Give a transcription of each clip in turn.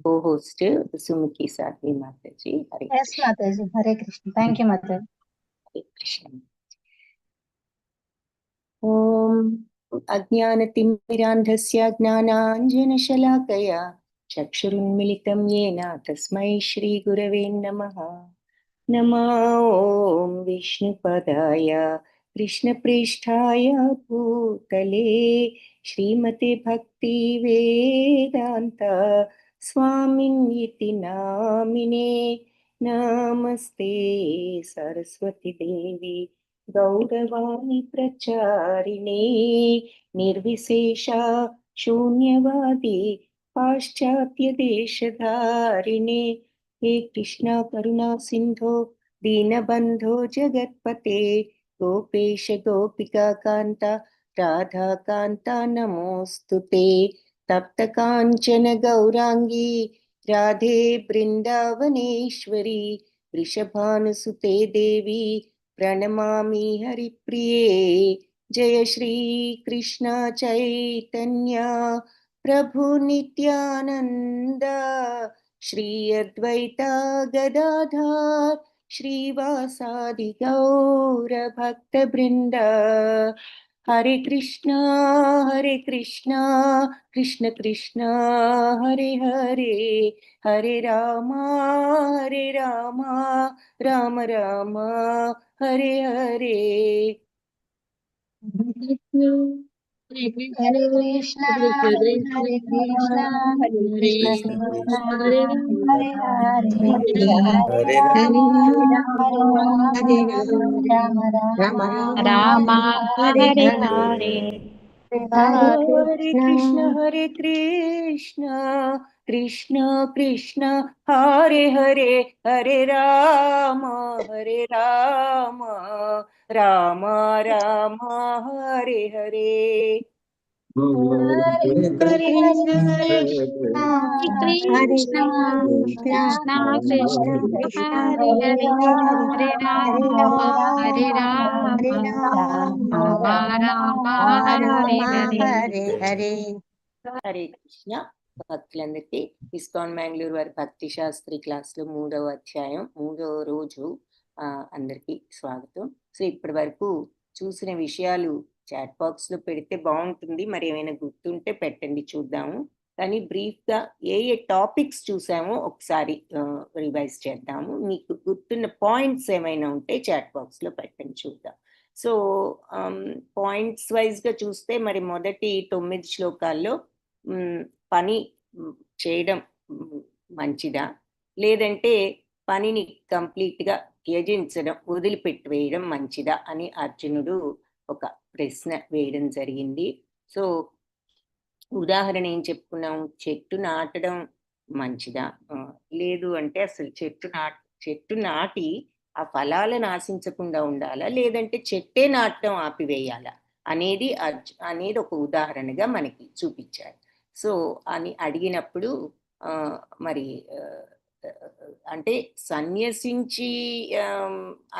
co-host Sumukhi Sadhvi Mataji. Hare Yes, Krishna. Mataji. Hare Krishna. Thank you, Mataji. Hare Krishna. Om Ajnanatimmirandhasya Gnananjanashalaakaya Chakshurunmilitam Yena Tasmai Shri Gurave Namaha. Namo Om Vishnupadaya Krishnapristhaya Bhutale Srimate Bhakti Vedanta Swamin Iti Namine Namaste Saraswati Devi Gauravani Pracharine Nirvisesha Shunyavadi Paschatya Deshadharine हे कृष्णा करुणा सिंधो दीनबंधो जगत्पते गोपेश गोपिका कांता राधा कांता नमोस्तुते तप्त कांचन गौरांगी राधे वृंदावनेश्वरी वृषभानुसुते देवी प्रणमामि हरिप्रिये जय श्री कृष्ण चैतन्य प्रभु नित्यानंद श्री अद्वैता गदाधर श्रीवासादि गौर भक्त वृंद हरे Krishna Krishna Krishna Hare Hare Hare Rama Ram Ram Hare Hare. Hare Krishna, Hare Krishna, Krishna Krishna, Hare Hare, Hare Rama, Rama Rama, Rama Hare Hare Hare. Hare Krishna, Krishna Krishna, Hare Hare, Hare Rama, Rama Rama, Hare Hare. Hare Krishna, Hare Krishna, Krishna Krishna, Krishna, Hare Hare, Hare Rama, Hare Rama, Rama Rama, Hare Hare. Hare Krishna. భక్తులందరికీ ISKCON Bengaluru వారి భక్తి శాస్త్రి క్లాసులో 3వ అధ్యాయం 3వ రోజు అందరికీ స్వాగతం. సో ఇప్పటి వరకు చూసిన విషయాలు చాట్ బాక్స్ లో పెడితే బాగుంటుంది, మరి ఏమైనా గుర్తుంటే పెట్టండి చూద్దాము. కానీ బ్రీఫ్ గా ఏ టాపిక్స్ చూసామో ఒకసారి రివైజ్ చేద్దాము. మీకు గుర్తున్న పాయింట్స్ ఏమైనా ఉంటే చాట్ బాక్స్ లో పెట్టండి చూద్దాం. సో పాయింట్స్ వైజ్ గా చూస్తే మరి మొదటి 9 శ్లోకాల్లో పని చేయడం మంచిదా లేదంటే పనిని కంప్లీట్ గా త్యజించడం వదిలిపెట్టి వేయడం మంచిదా అని అర్జునుడు ఒక ప్రశ్న వేయడం జరిగింది. సో ఉదాహరణ ఏం చెప్పుకున్నాం, చెట్టు నాటడం మంచిదా, లేదు అంటే అసలు చెట్టు నాటి ఆ ఫలాలను ఆశించకుండా ఉండాలా లేదంటే చెట్టే నాటడం ఆపివేయాలా అనేది ఒక ఉదాహరణగా మనకి చూపించారు. సో అని అడిగినప్పుడు మరి అంటే సన్యసించి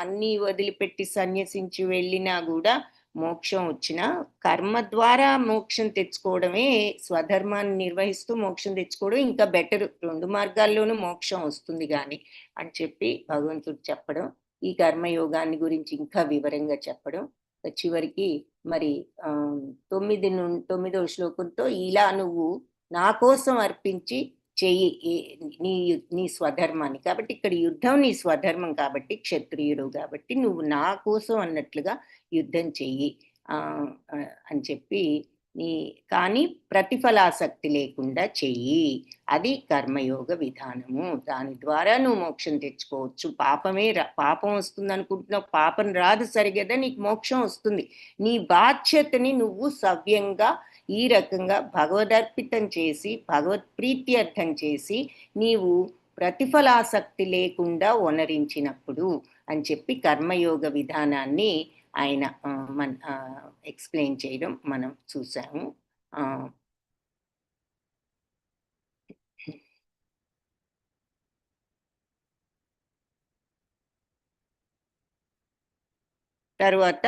అన్ని వదిలిపెట్టి సన్యసించి వెళ్ళినా కూడా మోక్షం వచ్చినా కర్మ ద్వారా మోక్షం తెచ్చుకోవడమే, స్వధర్మాన్ని నిర్వహిస్తూ మోక్షం తెచ్చుకోవడం ఇంకా బెటర్. 2 మార్గాల్లోనూ మోక్షం వస్తుంది కానీ అని చెప్పి భగవంతుడు చెప్పడం, ఈ కర్మయోగాన్ని గురించి ఇంకా వివరంగా చెప్పడం, చివరికి మరి 9వ శ్లోకంతో ఇలా నువ్వు నా కోసం అర్పించి చెయ్యి నీ స్వధర్మాన్ని, కాబట్టి ఇక్కడ యుద్ధం నీ స్వధర్మం కాబట్టి క్షత్రియుడు కాబట్టి నువ్వు నా కోసం అన్నట్లుగా యుద్ధం చెయ్యి అని చెప్పి కానీ ప్రతిఫలాసక్తి లేకుండా చెయ్యి, అది కర్మయోగ విధానము. దాని ద్వారా నువ్వు మోక్షం తెచ్చుకోవచ్చు. పాపం వస్తుంది అనుకుంటున్నావు, పాపం రాదు సరిగదా, నీకు మోక్షం వస్తుంది. నీ బాధ్యతని నువ్వు సవ్యంగా ఈ రకంగా భగవదర్పితం చేసి భగవత్ ప్రీత్యర్థం చేసి నీవు ప్రతిఫలాసక్తి లేకుండా వనరించినప్పుడు అని చెప్పి కర్మయోగ విధానాన్ని ఆయన ఎక్స్ప్లెయిన్ చేయడం మనం చూసాము. తరువాత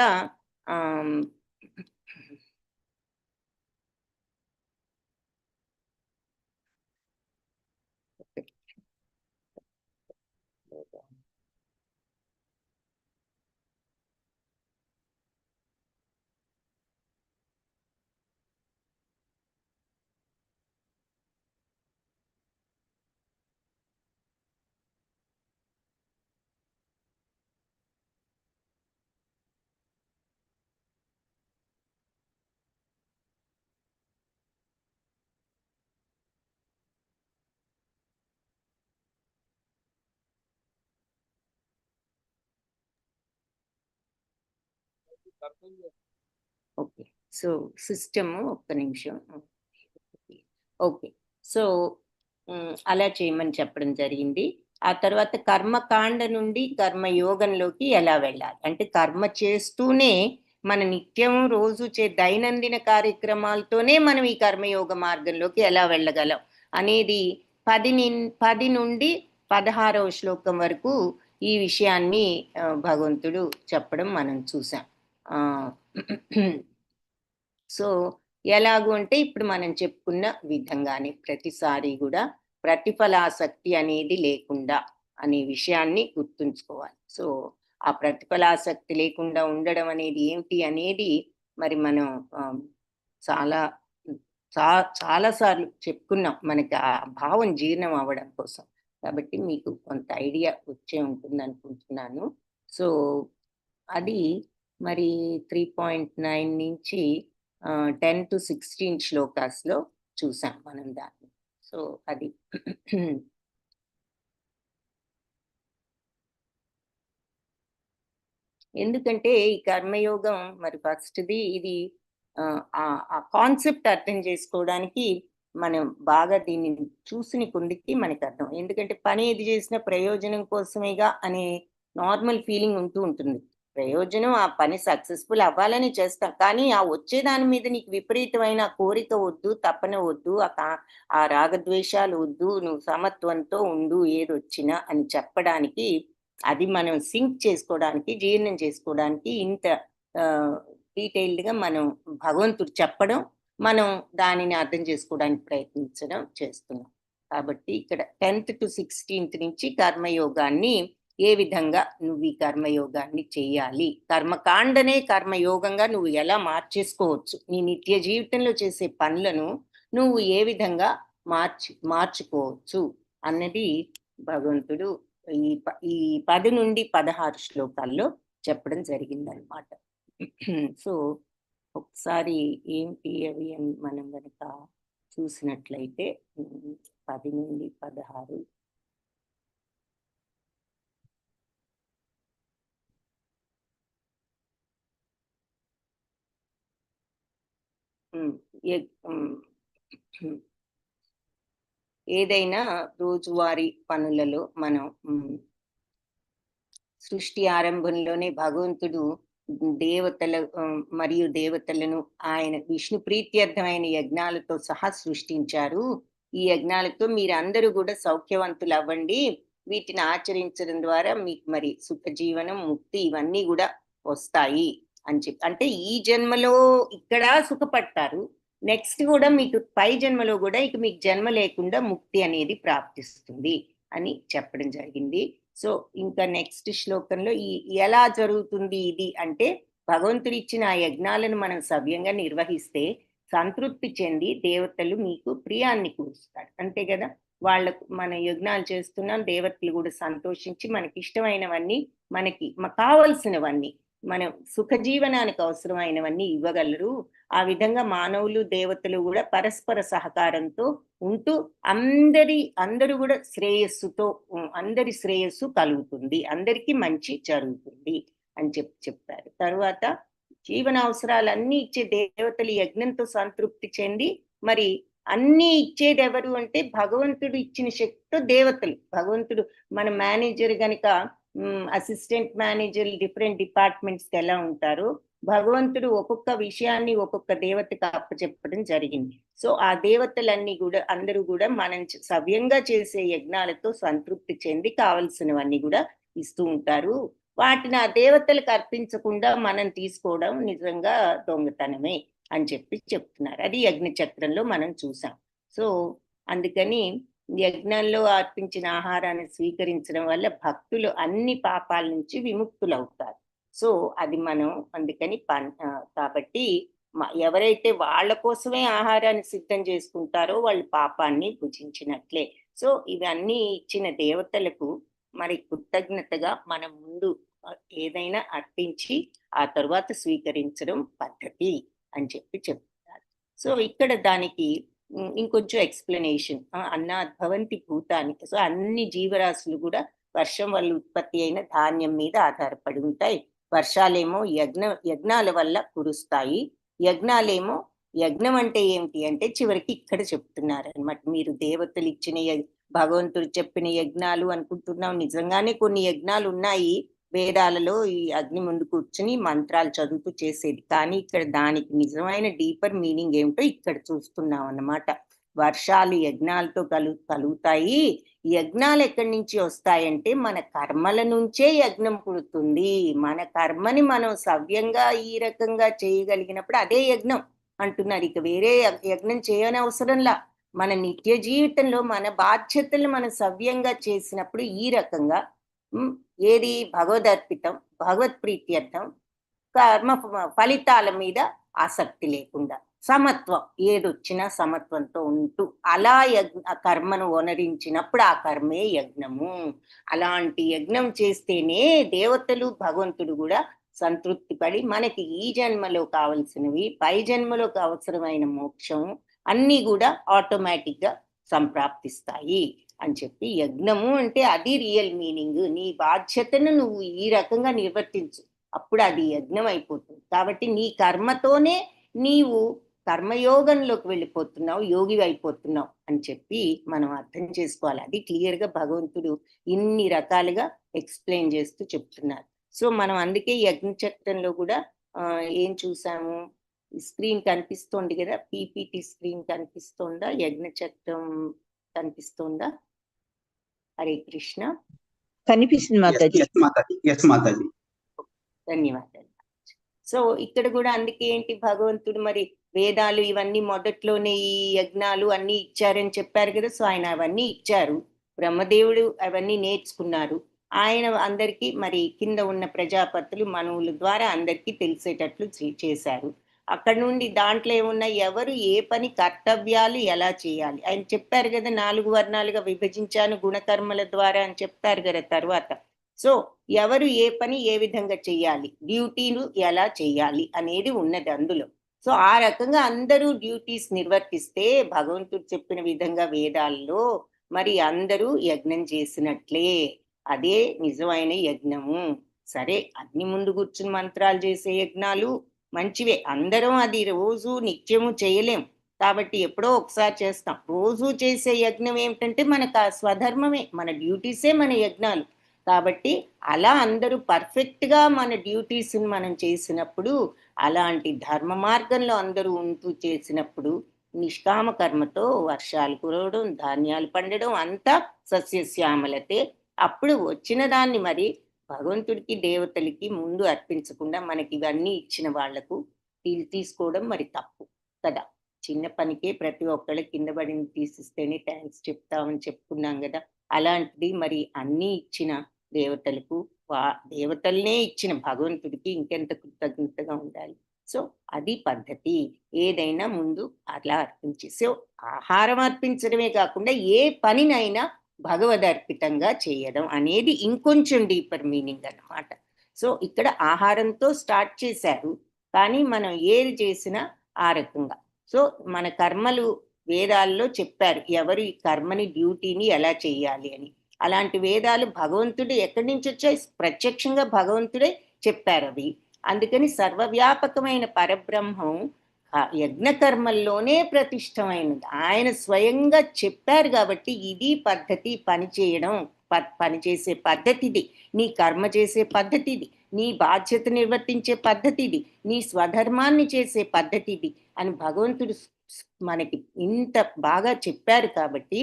ఓకే. సో సిస్టమ్ ఒక్క నిమిషం. ఓకే. సో అలా చేయమని చెప్పడం జరిగింది. ఆ తర్వాత కర్మకాండ నుండి కర్మయోగంలోకి ఎలా వెళ్ళాలి? అంటే కర్మ చేస్తూనే మన నిత్యం రోజు దైనందిన కార్యక్రమాలతోనే మనం ఈ కర్మయోగ మార్గంలోకి ఎలా వెళ్ళగలం అనేది 10 నుండి 16వ శ్లోకం వరకు ఈ విషయాన్ని భగవంతుడు చెప్పడం మనం చూసాం. సో ఎలాగు అంటే ఇప్పుడు మనం చెప్పుకున్న విధంగానే ప్రతిసారి కూడా ప్రతిఫలాసక్తి అనేది లేకుండా అనే విషయాన్ని గుర్తుంచుకోవాలి. సో ఆ ప్రతిఫలాసక్తి లేకుండా ఉండడం అనేది ఏమిటి అనేది మరి మనం చాలా చాలా సార్లు చెప్పుకున్నాం, మనకి ఆ భావం జీర్ణం అవ్వడం కోసం. కాబట్టి మీకు కొంత ఐడియా వచ్చే ఉంటుంది అనుకుంటున్నాను. సో అది మరి 3.9 నుంచి 10 to 16 శ్లోకాస్లో చూసాం మనం దాన్ని. సో అది ఎందుకంటే ఈ కర్మయోగం మరి ఫస్ట్ది ఇది ఆ కాన్సెప్ట్ అర్థం చేసుకోవడానికి మనం బాగా దీన్ని చూసిన కొద్దికి మనకు అర్థం. ఎందుకంటే పని ఏది చేసినా ప్రయోజనం కోసమేగా అనే నార్మల్ ఫీలింగ్ ఉంటూ ఉంటుంది. ప్రయోజనం ఆ పని సక్సెస్ఫుల్ అవ్వాలని చేస్తాం, కానీ ఆ వచ్చే దాని మీద నీకు విపరీతమైన కోరిక వద్దు, తపన వద్దు, ఆ రాగద్వేషాలు వద్దు, నువ్వు సమత్వంతో ఉండు ఏదొచ్చినా అని చెప్పడానికి, అది మనం సింక్ చేసుకోవడానికి, జీర్ణం చేసుకోవడానికి ఇంత డీటెయిల్డ్గా మనం భగవంతుడు చెప్పడం, మనం దానిని అర్థం చేసుకోవడానికి ప్రయత్నించడం చేస్తున్నాం. కాబట్టి ఇక్కడ 10th to 16th నుంచి కర్మయోగాన్ని ఏ విధంగా నువ్వు ఈ కర్మయోగాన్ని చేయాలి, కర్మకాండనే కర్మయోగంగా నువ్వు ఎలా మార్చేసుకోవచ్చు, నీ నిత్య జీవితంలో చేసే పనులను నువ్వు ఏ విధంగా మార్చుకోవచ్చు అన్నది భగవంతుడు ఈ 10 నుండి 16 శ్లోకాల్లో చెప్పడం జరిగిందనమాట. సో ఒకసారి ఏంటి అవి అని మనం కనుక చూసినట్లయితే 10 నుండి 16 ఏదైనా రోజువారీ పనులలో మనం సృష్టి ఆరంభంలోనే భగవంతుడు దేవతలను ఆయన విష్ణు ప్రీత్యర్థమైన యజ్ఞాలతో సహా సృష్టించారు. ఈ యజ్ఞాలతో మీరందరూ కూడా సౌఖ్యవంతులు అవ్వండి, వీటిని ఆచరించడం ద్వారా మీకు మరి సుఖ జీవనం, ముక్తి ఇవన్నీ కూడా వస్తాయి అని చెప్పి, అంటే ఈ జన్మలో ఇక్కడ సుఖపడతారు, నెక్స్ట్ కూడా మీకు పై జన్మలో కూడా ఇక మీకు జన్మ లేకుండా ముక్తి అనేది ప్రాప్తిస్తుంది అని చెప్పడం జరిగింది. సో ఇంకా నెక్స్ట్ శ్లోకంలో ఎలా జరుగుతుంది ఇది అంటే, భగవంతుడు ఇచ్చిన ఆ యజ్ఞాలను మనం సవ్యంగా నిర్వహిస్తే సంతృప్తి చెంది దేవతలు మీకు ప్రియాన్ని కూరుస్తాడు, అంతే కదా. వాళ్ళకు మన యజ్ఞాలు చేస్తున్నాం, దేవతలు కూడా సంతోషించి మనకి ఇష్టమైనవన్నీ, మనకి కావలసినవన్నీ, మనం సుఖ జీవనానికి అవసరమైనవన్నీ ఇవ్వగలరు. ఆ విధంగా మానవులు దేవతలు కూడా పరస్పర సహకారంతో ఉంటూ అందరూ కూడా శ్రేయస్సుతో, అందరి శ్రేయస్సు కలుగుతుంది, అందరికీ మంచి జరుగుతుంది అని చెప్పారు. తర్వాత జీవన అవసరాలన్నీ ఇచ్చే దేవతలు యజ్ఞంతో సంతృప్తి చెంది మరి అన్నీ ఇచ్చేది ఎవరు అంటే భగవంతుడు ఇచ్చిన శక్తితో దేవతలు. భగవంతుడు మన మేనేజర్ గనక అసిస్టెంట్ మేనేజర్ డిఫరెంట్ డిపార్ట్మెంట్స్కి ఎలా ఉంటారో, భగవంతుడు ఒక్కొక్క విషయాన్ని ఒక్కొక్క దేవతకి అప్పచెప్పడం జరిగింది. సో ఆ దేవతలన్నీ కూడా అందరూ కూడా మనం సవ్యంగా చేసే యజ్ఞాలతో సంతృప్తి చెంది కావలసినవన్నీ కూడా ఇస్తూ ఉంటారు. వాటిని ఆ దేవతలకు అర్పించకుండా మనం తీసుకోవడం నిజంగా దొంగతనమే అని చెప్తున్నారు. అది యజ్ఞ చక్రంలో మనం చూసాం. సో అందుకని యజ్ఞంలో అర్పించిన ఆహారాన్ని స్వీకరించడం వల్ల భక్తులు అన్ని పాపాల నుంచి విముక్తులు అవుతారు. సో అది మనం అందుకని కాబట్టి ఎవరైతే వాళ్ళ కోసమే ఆహారాన్ని సిద్ధం చేసుకుంటారో వాళ్ళు పాపాన్ని భుజించినట్లే. సో ఇవన్నీ ఇచ్చిన దేవతలకు మరి కృతజ్ఞతగా మనం ముందు ఏదైనా అర్పించి ఆ తర్వాత స్వీకరించడం పద్ధతి అని చెప్తున్నారు. సో ఇక్కడ దానికి ఇంకొంచెం ఎక్స్ప్లెనేషన్, అన్నాద్భవంతి భూతాని. సో అన్ని జీవరాశులు కూడా వర్షం వల్ల ఉత్పత్తి అయిన ధాన్యం మీద ఆధారపడి ఉంటాయి. వర్షాలేమో యజ్ఞాల వల్ల కురుస్తాయి. యజ్ఞాలేమో యజ్ఞం అంటే ఏమిటి అంటే చివరికి ఇక్కడ చెప్తున్నారు అనమాట. మీరు దేవతలు ఇచ్చిన భగవంతుడు చెప్పిన యజ్ఞాలు అనుకుంటున్నాం, నిజంగానే కొన్ని యజ్ఞాలు ఉన్నాయి వేదాలలో, ఈ అగ్ని ముందు కూర్చుని మంత్రాలు చదువుతూ చేసేది. కానీ ఇక్కడ దానికి నిజమైన డీపర్ మీనింగ్ ఏమిటో ఇక్కడ చూస్తున్నాం అన్నమాట. వర్షాలు యజ్ఞాలతో కలుగుతాయి. యజ్ఞాలు ఎక్కడి నుంచి వస్తాయంటే మన కర్మల నుంచే యజ్ఞం పుడుతుంది. మన కర్మని మనం సవ్యంగా ఈ రకంగా చేయగలిగినప్పుడు అదే యజ్ఞం అంటున్నారు. ఇక వేరే యజ్ఞం చేయని అవసరంలా మన నిత్య జీవితంలో మన బాధ్యతలు మనం సవ్యంగా చేసినప్పుడు ఈ రకంగా ఏది భగవదర్పితం, భగవత్ ప్రీత్యర్థం, కర్మ ఫలితాల మీద ఆసక్తి లేకుండా సమత్వం, ఏదొచ్చినా సమత్వంతో ఉంటూ అలా కర్మను వనరించినప్పుడు ఆ కర్మే యజ్ఞము. అలాంటి యజ్ఞం చేస్తేనే దేవతలు భగవంతుడు కూడా సంతృప్తి పడి మనకి ఈ జన్మలో కావలసినవి, పై జన్మలోకి అవసరమైన మోక్షం అన్నీ కూడా ఆటోమేటిక్ గా సంప్రాప్తిస్తాయి అని చెప్పి, యజ్ఞము అంటే అది రియల్ మీనింగ్. నీ బాధ్యతను నువ్వు ఈ రకంగా నిర్వర్తించు, అప్పుడు అది యజ్ఞం అయిపోతుంది. కాబట్టి నీ కర్మతోనే నీవు కర్మయోగంలోకి వెళ్ళిపోతున్నావు, యోగి అయిపోతున్నావు అని చెప్పి మనం అర్థం చేసుకోవాలి. అది క్లియర్ గా భగవంతుడు ఇన్ని రకాలుగా ఎక్స్ప్లెయిన్ చేస్తూ చెప్తున్నారు. సో మనం అందుకే యజ్ఞచక్రంలో కూడా ఏం చూసాము, స్క్రీన్ కనిపిస్తోంది కదా, పీపీటీ స్క్రీన్ కనిపిస్తోందా, యజ్ఞచక్రం కనిపిస్తోందా? హరే కృష్ణ. కనిపిస్తుంది మాతాజీ. ధన్యవాదాలు. సో ఇక్కడ కూడా అందుకే ఏంటి, భగవంతుడు మరి వేదాలు ఇవన్నీ మొదట్లోనే ఈ యజ్ఞాలు అన్ని ఇచ్చారని చెప్పారు కదా. సో ఆయన అవన్నీ ఇచ్చారు, బ్రహ్మదేవుడు అవన్నీ నేర్చుకున్నారు. ఆయన అందరికీ మరి కింద ఉన్న ప్రజాపతులు మనువుల ద్వారా అందరికీ తెలిసేటట్లు చేశారు. అక్కడ నుండి దాంట్లో ఏమున్నా, ఎవరు ఏ పని కర్తవ్యాలు ఎలా చేయాలి ఆయన చెప్పారు కదా. 4 వర్ణాలుగా విభజించాను గుణకర్మల ద్వారా అని చెప్తారు కదా తర్వాత. సో ఎవరు ఏ పని ఏ విధంగా చెయ్యాలి, డ్యూటీలు ఎలా చెయ్యాలి అనేది ఉన్నది అందులో. సో ఆ రకంగా అందరూ డ్యూటీస్ నిర్వర్తిస్తే భగవంతుడు చెప్పిన విధంగా వేదాల్లో మరి అందరూ యజ్ఞం చేసినట్లే. అదే నిజమైన యజ్ఞము. సరే, అగ్ని ముందు కూర్చుని మంత్రాలు చేసే యజ్ఞాలు మంచివే, అందరం అది రోజు నిత్యము చేయలేం కాబట్టి ఎప్పుడో ఒకసారి చేస్తాం. రోజు చేసే యజ్ఞం ఏమిటంటే మనకు ఆ స్వధర్మమే, మన డ్యూటీసే మన యజ్ఞాలు. కాబట్టి అలా అందరూ పర్ఫెక్ట్ గా మన డ్యూటీస్ని మనం చేసినప్పుడు, అలాంటి ధర్మ మార్గంలో అందరూ ఉంటూ చేసినప్పుడు నిష్కామ కర్మతో వర్షాలు కురవడం, ధాన్యాలు పండడం, అంతా సస్యశ్యామలతే. అప్పుడు వచ్చిన దాన్ని మరి భగవంతుడికి దేవతలకి ముందు అర్పించకుండా మనకి ఇవన్నీ ఇచ్చిన వాళ్లకు తీసుకోవడం మరి తప్పు కదా. చిన్న పనికే ప్రతి ఒక్కళ్ళ కింద పడింది తీసిస్తేనే థ్యాంక్స్ చెప్తామని చెప్పుకున్నాం కదా. అలాంటిది మరి అన్నీ ఇచ్చిన దేవతలకు, దేవతలనే ఇచ్చిన భగవంతుడికి ఇంకెంత కృతజ్ఞతగా ఉండాలి. సో అది పద్ధతి. ఏదైనా ముందు అలా అర్పించి, సో ఆహారం అర్పించడమే కాకుండా ఏ పనినైనా భగవదర్పితంగా చేయడం అనేది ఇంకొంచెం డీపర్ మీనింగ్ అన్నమాట. సో ఇక్కడ ఆహారంతో స్టార్ట్ చేశారు, కానీ మనం ఏది చేసినా ఆ రకంగా. సో మన కర్మలు వేదాల్లో చెప్పారు, ఎవరు ఈ కర్మని డ్యూటీని ఎలా చేయాలి అని. అలాంటి వేదాలు భగవంతుడు ఎక్కడి నుంచి వచ్చాయి, ప్రత్యక్షంగా భగవంతుడే చెప్పారు అవి. అందుకని సర్వవ్యాపకమైన పరబ్రహ్మం యజ్ఞకర్మల్లోనే ప్రతిష్టమైనది. ఆయన స్వయంగా చెప్పారు కాబట్టి ఇది పద్ధతి, పని చేయడం, పని చేసే పద్ధతిది, నీ కర్మ చేసే పద్ధతిది, నీ బాధ్యత నిర్వర్తించే పద్ధతిది, నీ స్వధర్మాన్ని చేసే పద్ధతిది అని భగవంతుడు మనకి ఇంత బాగా చెప్పారు. కాబట్టి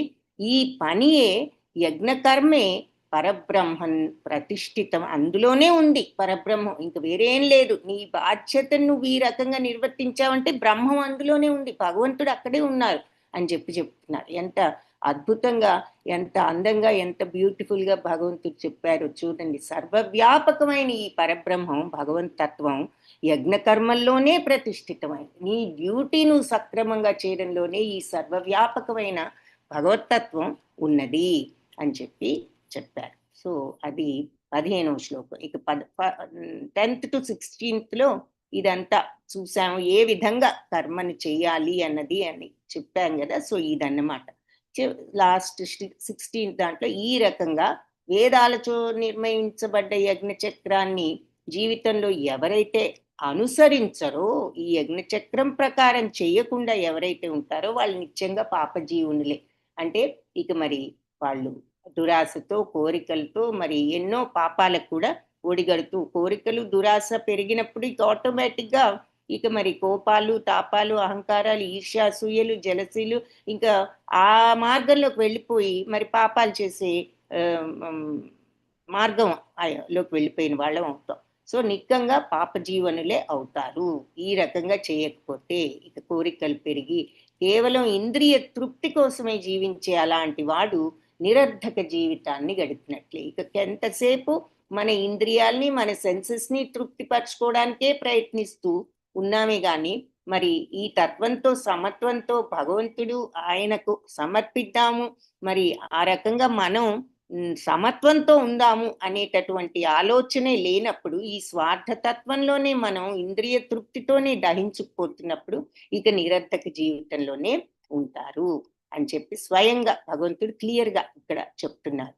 ఈ పనియే, యజ్ఞకర్మే పరబ్రహ్మన్ ప్రతిష్ఠితం, అందులోనే ఉంది పరబ్రహ్మం, ఇంక వేరేం లేదు. నీ బాధ్యతను నువ్వు ఈ రకంగా నిర్వర్తించావంటే బ్రహ్మం అందులోనే ఉంది, భగవంతుడు అక్కడే ఉన్నారు అని చెప్తున్నారు. ఎంత అద్భుతంగా, ఎంత అందంగా, ఎంత బ్యూటిఫుల్ గా భగవంతుడు చెప్పారు చూడండి. సర్వవ్యాపకమైన ఈ పరబ్రహ్మం, భగవంతత్వం యజ్ఞకర్మల్లోనే ప్రతిష్ఠితమైంది. నీ డ్యూటీ నువ్వు సక్రమంగా చేయడంలోనే ఈ సర్వవ్యాపకమైన భగవతత్వం ఉన్నది అని చెప్పారు. సో అది 15వ శ్లోకం. ఇక 10th to 16th ఇదంతా చూసాము, ఏ విధంగా కర్మని చెయ్యాలి అన్నది అని చెప్పాం కదా. సో ఇదన్నమాట. లాస్ట్ 16th దాంట్లో ఈ రకంగా వేదాలతో నిర్ణయించబడ్డ యజ్ఞ చక్రాన్ని జీవితంలో ఎవరైతే అనుసరించరో, ఈ యజ్ఞచక్రం ప్రకారం చేయకుండా ఎవరైతే ఉంటారో వాళ్ళు నిత్యంగా పాపజీవునులే. అంటే ఇక మరి వాళ్ళు దురాశతో, కోరికలతో మరి ఎన్నో పాపాలకు కూడా ఒడిగడుతూ, కోరికలు దురాశ పెరిగినప్పుడు ఇక ఆటోమేటిక్గా ఇక మరి కోపాలు, తాపాలు, అహంకారాలు, ఈర్ష్య, అసూయలు, జలసీలు ఇంకా ఆ మార్గంలోకి వెళ్ళిపోయి మరి పాపాలు చేసే మార్గం లోకి వెళ్ళిపోయిన వాళ్ళం అవుతాం. సో నిక్కంగా పాప జీవనులే అవుతారు ఈ రకంగా చేయకపోతే. ఇక కోరికలు పెరిగి కేవలం ఇంద్రియ తృప్తి కోసమే జీవించే అలాంటి వాడు నిరర్ధక జీవితాన్ని గడిపినట్లే. ఇక ఎంతసేపు మన ఇంద్రియాల్ని, మన సెన్సెస్ని తృప్తిపరచుకోవడానికే ప్రయత్నిస్తూ ఉన్నామే గాని మరి ఈ తత్వంతో, సమత్వంతో భగవంతుడు ఆయనకు సమర్పిద్దాము, మరి ఆ రకంగా మనం సమత్వంతో ఉందాము అనేటటువంటి ఆలోచనే లేనప్పుడు, ఈ స్వార్థతత్వంలోనే మనం ఇంద్రియ తృప్తితోనే దహించుకుపోతున్నప్పుడు ఇక నిరర్థక జీవితంలోనే ఉంటారు అని చెప్పి స్వయంగా భగవంతుడు క్లియర్గా ఇక్కడ చెప్తున్నారు.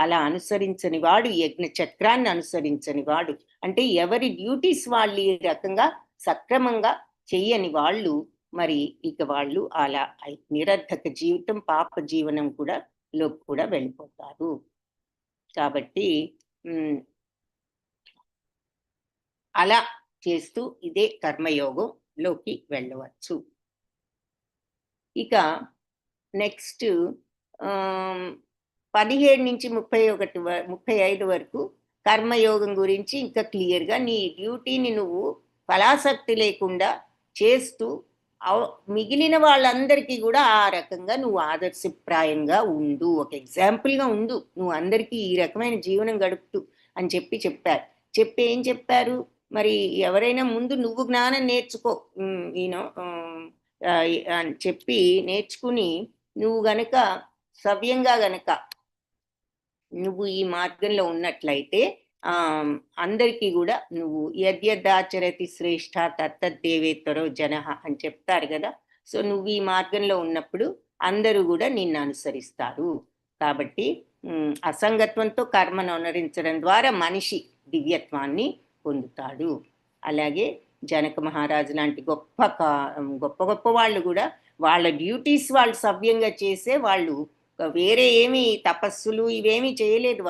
అలా అనుసరించని వాడు, యజ్ఞ చక్రాన్ని అనుసరించని వాడు అంటే ఎవరి డ్యూటీస్ వాళ్ళు ఈ రకంగా సక్రమంగా చెయ్యని వాళ్ళు మరి ఇక వాళ్ళు అలా నిరర్థక జీవితం, పాప జీవనం కూడా వెళ్ళిపోతారు. కాబట్టి అలా చేస్తూ ఇదే కర్మయోగంలోకి వెళ్ళవచ్చు. ఇక నెక్స్ట్ 17 నుంచి 35 వరకు కర్మయోగం గురించి ఇంకా క్లియర్గా నీ డ్యూటీని నువ్వు ఫలాసక్తి లేకుండా చేస్తూ మిగిలిన వాళ్ళందరికీ కూడా ఆ రకంగా నువ్వు ఆదర్శప్రాయంగా ఉండు, ఒక ఎగ్జాంపుల్గా ఉండు, నువ్వు అందరికీ ఈ రకమైన జీవనం గడుపుతూ అని చెప్పారు. ఏం చెప్పారు మరి, ఎవరైనా ముందు నువ్వు జ్ఞానం నేర్చుకో అని చెప్పి నేర్చుకుని నువ్వు గనక సవ్యంగా గనక నువ్వు ఈ మార్గంలో ఉన్నట్లయితే అందరికీ కూడా నువ్వు యద్యదాచరతి శ్రేష్ఠ తత్తద్దేవేతరో జనః అని చెప్తారు కదా. సో నువ్వు ఈ మార్గంలో ఉన్నప్పుడు అందరూ కూడా నిన్ను అనుసరిస్తారు. కాబట్టి అసంగత్వంతో కర్మను అనుసరించడం ద్వారా మనిషి దివ్యత్వాన్ని పొందుతాడు. అలాగే జనక మహారాజు లాంటి గొప్ప వాళ్ళు కూడా వాళ్ళ డ్యూటీస్ వాళ్ళు సవ్యంగా చేసే వాళ్ళు, వేరే ఏమి తపస్సులు ఇవేమీ చేయలేదు.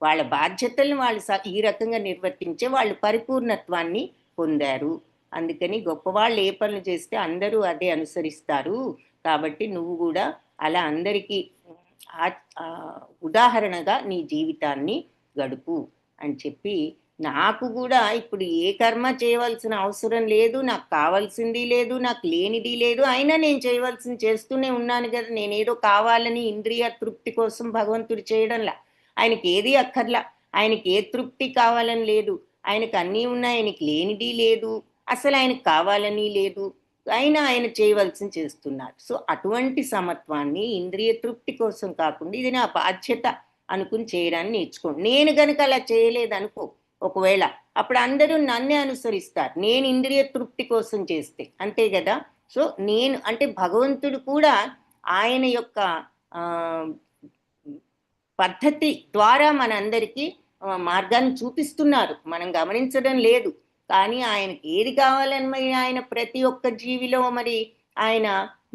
వాళ్ళ బాధ్యతలను వాళ్ళు ఈ రకంగా నిర్వర్తించే వాళ్ళు పరిపూర్ణత్వాన్ని పొందారు. అందుకని గొప్పవాళ్ళు ఏ పనులు చేస్తే అందరూ అదే అనుసరిస్తారు. కాబట్టి నువ్వు కూడా అలా అందరికీ ఉదాహరణగా నీ జీవితాన్ని గడుపు అని చెప్పి, నాకు కూడా ఇప్పుడు ఏ కర్మ చేయవలసిన అవసరం లేదు, నాకు కావాల్సింది లేదు, నాకు లేనిది లేదు, అయినా నేను చేయవలసింది చేస్తూనే ఉన్నాను కదా. నేనేదో కావాలని ఇంద్రియ తృప్తి కోసం భగవంతుడు చేయడంలా. ఆయనకి ఏది అక్కర్లా, ఆయనకి ఏ తృప్తి కావాలని లేదు, ఆయనకు అన్నీ ఉన్నాయి, ఆయనకి లేనిది లేదు, అసలు ఆయనకు కావాలని లేదు, అయినా ఆయన చేయవలసింది చేస్తున్నారు. సో అటువంటి సమత్వాన్ని ఇంద్రియ తృప్తి కోసం కాకుండా ఇది నా బాధ్యత అనుకుని చేయడాన్ని నేర్చుకోండి. నేను గనక అలా చేయలేదనుకో ఒకవేళ, అప్పుడు అందరూ నన్నే అనుసరిస్తారు, నేను ఇంద్రియ తృప్తి కోసం చేస్తే, అంతే కదా. సో నేను అంటే భగవంతుడు కూడా ఆయన యొక్క పద్ధతి ద్వారా మనందరికీ మార్గాన్ని చూపిస్తున్నారు, మనం గమనించడం లేదు. కానీ ఆయనకి ఏది కావాలని మరి ఆయన ప్రతి ఒక్క జీవిలో మరి ఆయన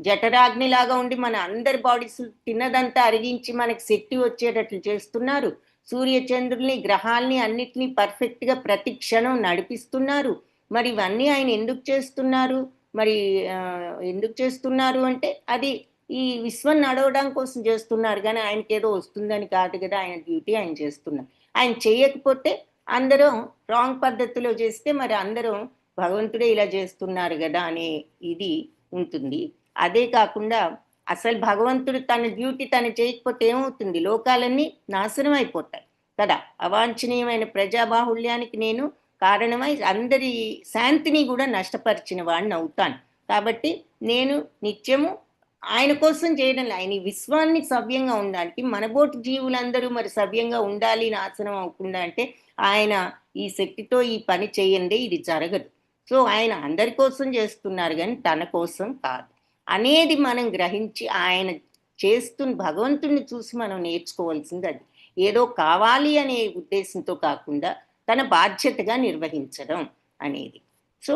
జఠరాగ్నిలాగా ఉండి మన అందరి బాడీస్ తిన్నదంతా అరిగించి మనకి శక్తి వచ్చేటట్లు చేస్తున్నారు. సూర్యచంద్రుల్ని, గ్రహాల్ని అన్నిటినీ పర్ఫెక్ట్గా ప్రతి క్షణం నడిపిస్తున్నారు. మరి ఇవన్నీ ఆయన ఎందుకు చేస్తున్నారు అంటే అది ఈ విశ్వం నడవడం కోసం చేస్తున్నారు, కానీ ఆయనకి ఏదో వస్తుందని కాదు కదా. ఆయన డ్యూటీ ఆయన చేస్తున్నారు. ఆయన చేయకపోతే అందరం రాంగ్ పద్ధతిలో చేస్తే మరి అందరం భగవంతుడే ఇలా చేస్తున్నారు కదా అనే ఇది ఉంటుంది. అదే కాకుండా అసలు భగవంతుడు తన డ్యూటీ తను చేయకపోతే ఏమవుతుంది, లోకాలన్నీ నాశనం అయిపోతాయి కదా. అవాంఛనీయమైన ప్రజాబాహుళ్యానికి నేను కారణమై అందరి శాంతిని కూడా నష్టపరిచిన వాడిని అవుతాను. కాబట్టి నేను నిత్యము ఆయన కోసం చేయడం, ఆయన విశ్వాన్ని సవ్యంగా ఉండడానికి, మనబోటి జీవులందరూ మరి సవ్యంగా ఉండాలి, నాశనం అవ్వకుండా అంటే ఆయన ఈ శక్తితో ఈ పని చేయండి, ఇది జరగదు. సో ఆయన అందరి కోసం చేస్తున్నారు కానీ తన కోసం కాదు అనేది మనం గ్రహించి ఆయన భగవంతుడిని చూసి మనం నేర్చుకోవాల్సింది అది. ఏదో కావాలి అనే ఉద్దేశంతో కాకుండా తన బాధ్యతగా నిర్వహించడం అనేది. సో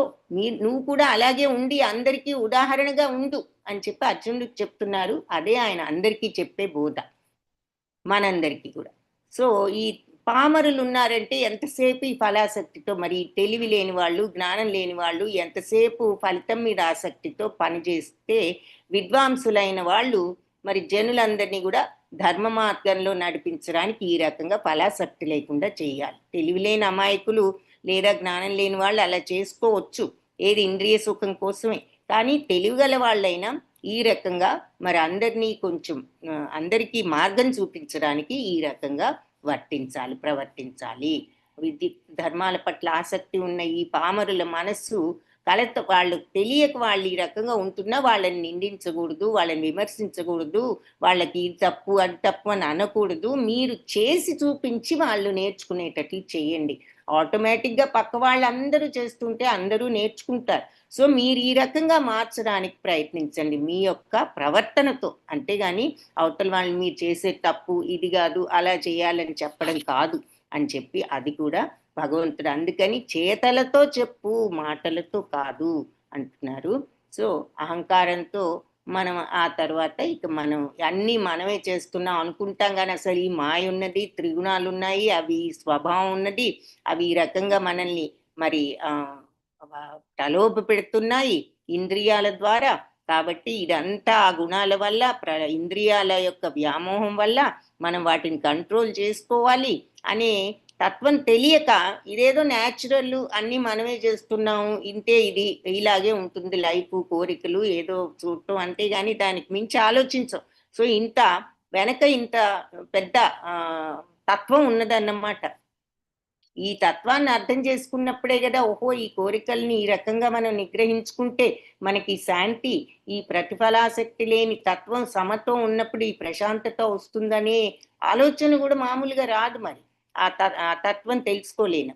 నువ్వు కూడా అలాగే ఉండి అందరికీ ఉదాహరణగా ఉండు అని చెప్పి అర్జునుడికి చెప్తున్నారు. అదే ఆయన అందరికీ చెప్పే బోధ మనందరికీ కూడా. సో ఈ పామరులు ఉన్నారంటే ఎంతసేపు ఈ ఫలాసక్తితో, మరి తెలివి లేని వాళ్ళు, జ్ఞానం లేని వాళ్ళు ఎంతసేపు ఫలితం మీద ఆసక్తితో పనిచేస్తే, విద్వాంసులైన వాళ్ళు మరి జనులందరినీ కూడా ధర్మ మార్గంలో నడిపించడానికి ఈ రకంగా ఫలాసక్తి లేకుండా చేయాలి. తెలివి లేని అమాయకులు లేదా జ్ఞానం లేని వాళ్ళు అలా చేసుకోవచ్చు, ఏది ఇంద్రియ సుఖం కోసమే. కానీ తెలివిగల వాళ్ళైనా ఈ రకంగా మరి అందరినీ కొంచెం అందరికీ మార్గం చూపించడానికి ఈ రకంగా ప్రవర్తించాలి. విద్య ధర్మాల పట్ల ఆసక్తి ఉన్న ఈ పామరుల మనస్సు కలత, వాళ్ళు తెలియక వాళ్ళు ఈ రకంగా ఉంటున్నా వాళ్ళని నిందించకూడదు, వాళ్ళని విమర్శించకూడదు, వాళ్ళకి ఇది తప్పు అది తప్పు అని అనకూడదు. మీరు చేసి చూపించి వాళ్ళు నేర్చుకునేటట్లు చేయండి. ఆటోమేటిక్గా పక్క వాళ్ళందరూ చేస్తుంటే అందరూ నేర్చుకుంటారు. సో మీరు ఈ రకంగా మార్చడానికి ప్రయత్నించండి మీ యొక్క ప్రవర్తనతో. అంతేగాని అవతల వాళ్ళు మీరు చేసే తప్పు ఇది కాదు, అలా చేయాలని చెప్పడం కాదు అని చెప్పి, అది కూడా భగవంతుడు అందుకని చేతలతో చెప్పు, మాటలతో కాదు అంటున్నారు. సో అహంకారంతో మనం ఆ తర్వాత ఇక మనం అన్నీ మనమే చేస్తున్నాం అనుకుంటాం, కానీ అసలు ఈ మాయ ఉన్నది, త్రిగుణాలు ఉన్నాయి, అవి స్వభావం ఉన్నది, అవి ఈ రకంగా మనల్ని మరి ప్రలోభ పెడుతున్నాయి ఇంద్రియాల ద్వారా. కాబట్టి ఇదంతా ఆ గుణాల వల్ల, ఇంద్రియాల యొక్క వ్యామోహం వల్ల మనం వాటిని కంట్రోల్ చేసుకోవాలి అనే తత్వం తెలియక ఇదేదో న్యాచురల్ అన్ని మనమే చేస్తున్నాము, ఇంతే, ఇది ఇలాగే ఉంటుంది లైఫ్, కోరికలు ఏదో చూడటం అంతే, కానీ దానికి మించి ఆలోచించం. సో ఇంత వెనక ఇంత పెద్ద తత్వం ఉన్నదన్నమాట. ఈ తత్వాన్ని అర్థం చేసుకున్నప్పుడే కదా ఓహో ఈ కోరికల్ని ఈ రకంగా మనం నిగ్రహించుకుంటే మనకి శాంతి, ఈ ప్రతిఫలాసక్తి లేని తత్వం సమత్వం ఉన్నప్పుడు ఈ ప్రశాంతత వస్తుందనే ఆలోచన కూడా మామూలుగా రాదు మరి ఆ తత్వం తెలుసుకోలేను.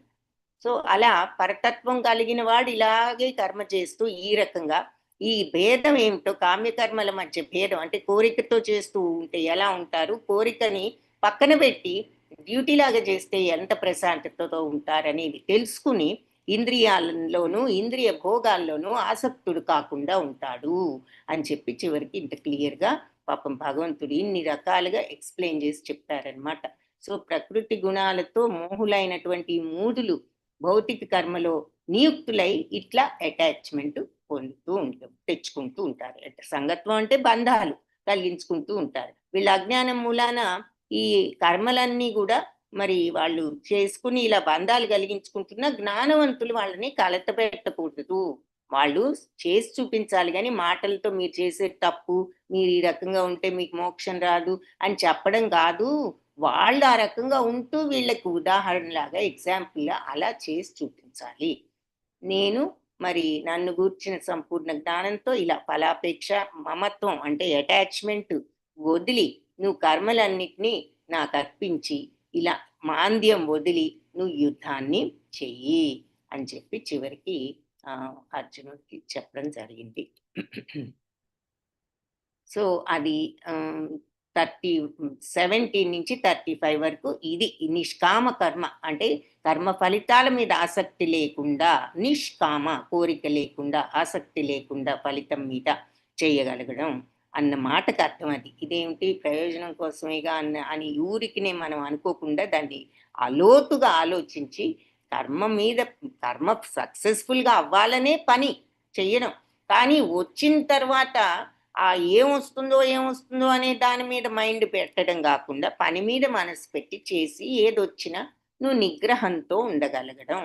సో అలా పరతత్వం కలిగిన వాడు ఇలాగే కర్మ చేస్తూ ఈ రకంగా ఈ భేదం ఏమిటో, కామ్యకర్మల మధ్య భేదం అంటే కోరికతో చేస్తూ ఉంటే ఎలా ఉంటారు, కోరికని పక్కన పెట్టి డ్యూటీ లాగా చేస్తే ఎంత ప్రశాంతతతో ఉంటారనేది తెలుసుకుని ఇంద్రియాలలోనూ ఇంద్రియ భోగాల్లోనూ ఆసక్తుడు కాకుండా ఉంటాడు అని చెప్పి చివరికి ఇంత క్లియర్గా పాపం భగవంతుడు ఇన్ని రకాలుగా ఎక్స్ప్లెయిన్ చేసి చెప్తారనమాట. సో ప్రకృతి గుణాలతో మోహులైనటువంటి మూడులు భౌతిక కర్మలో నియుక్తులై ఇట్లా అటాచ్మెంట్ పొందుతూ ఉంటారు, తెచ్చుకుంటూ ఉంటారు. సంగత్వం అంటే బంధాలు కలిగించుకుంటూ ఉంటారు. వీళ్ళ అజ్ఞానం మూలాన ఈ కర్మలన్నీ కూడా మరి వాళ్ళు చేసుకుని ఇలా బంధాలు కలిగించుకుంటున్న జ్ఞానవంతులు వాళ్ళని కలత పెట్టకూడదు, వాళ్ళు చేసి చూపించాలి. కానీ మాటలతో మీరు చేసే తప్పు, మీరు ఈ రకంగా ఉంటే మీకు మోక్షం రాదు అని చెప్పడం కాదు. వాళ్ళు ఆ రకంగా ఉంటూ వీళ్ళకి ఉదాహరణలాగా ఎగ్జాంపుల్గా అలా చేసి చూపించాలి. నేను మరి నన్ను గూర్చిన సంపూర్ణ జ్ఞానంతో ఇలా ఫలాపేక్ష మమత్వం అంటే అటాచ్మెంట్ వదిలి నువ్వు కర్మలన్నిటినీ నాకు అర్పించి ఇలా మాంద్యం వదిలి నువ్వు యుద్ధాన్ని చెయ్యి అని చెప్పి చివరికి అర్జునుడికి చెప్పడం జరిగింది. సో అది 17 నుంచి 35 వరకు ఇది నిష్కామ కర్మ అంటే కర్మ ఫలితాల మీద ఆసక్తి లేకుండా, నిష్కామ కోరిక లేకుండా, ఆసక్తి లేకుండా ఫలితం మీద చేయగలగడం అన్న మాటకు అర్థం అది. ఇదేమిటి ప్రయోజనం కోసమేగా అని ఊరికినే మనం అనుకోకుండా దాన్ని అలోతుగా ఆలోచించి కర్మ సక్సెస్ఫుల్గా అవ్వాలనే పని చెయ్యడం. కానీ వచ్చిన తర్వాత ఏమొస్తుందో అనే దాని మీద మైండ్ పెట్టడం కాకుండా పని మీద మనసు పెట్టి చేసి ఏదొచ్చినా నువ్వు నిగ్రహంతో ఉండగలగడం,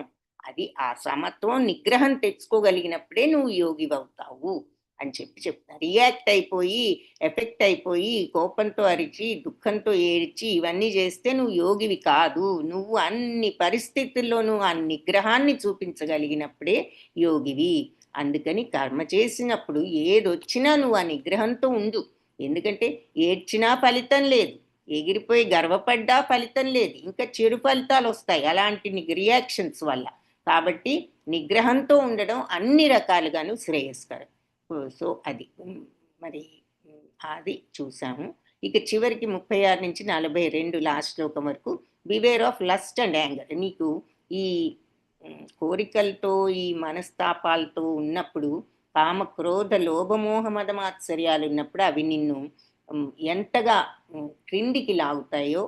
అది ఆ సమత్వం నిగ్రహం తెచ్చుకోగలిగినప్పుడే నువ్వు యోగి అవుతావు అని చెప్తారు. రియాక్ట్ అయిపోయి ఎఫెక్ట్ అయిపోయి కోపంతో అరిచి దుఃఖంతో ఏడ్చి ఇవన్నీ చేస్తే నువ్వు యోగివి కాదు. నువ్వు అన్ని పరిస్థితుల్లోనూ ఆ నిగ్రహాన్ని చూపించగలిగినప్పుడే యోగివి. అందుకని కర్మ చేసినప్పుడు ఏదొచ్చినా నువ్వు ఆ నిగ్రహంతో ఉండు. ఎందుకంటే ఏడ్చినా ఫలితం లేదు, ఎగిరిపోయి గర్వపడ్డా ఫలితం లేదు, ఇంకా చెడు ఫలితాలు వస్తాయి అలాంటి రియాక్షన్స్ వల్ల. కాబట్టి నిగ్రహంతో ఉండడం అన్ని రకాలుగాను శ్రేయస్కరం. సో అది మరి అది చూసాము. ఇక చివరికి 36 నుంచి 42 లాస్ట్ శ్లోకం వరకు beware of lust and anger. నీకు ఈ కోరికలతో ఈ మనస్తాపాలతో ఉన్నప్పుడు కామ క్రోధ లోభమోహ మదమాత్సర్యాలు ఉన్నప్పుడు అవి నిన్ను ఎంతగా క్రిందికి లాగుతాయో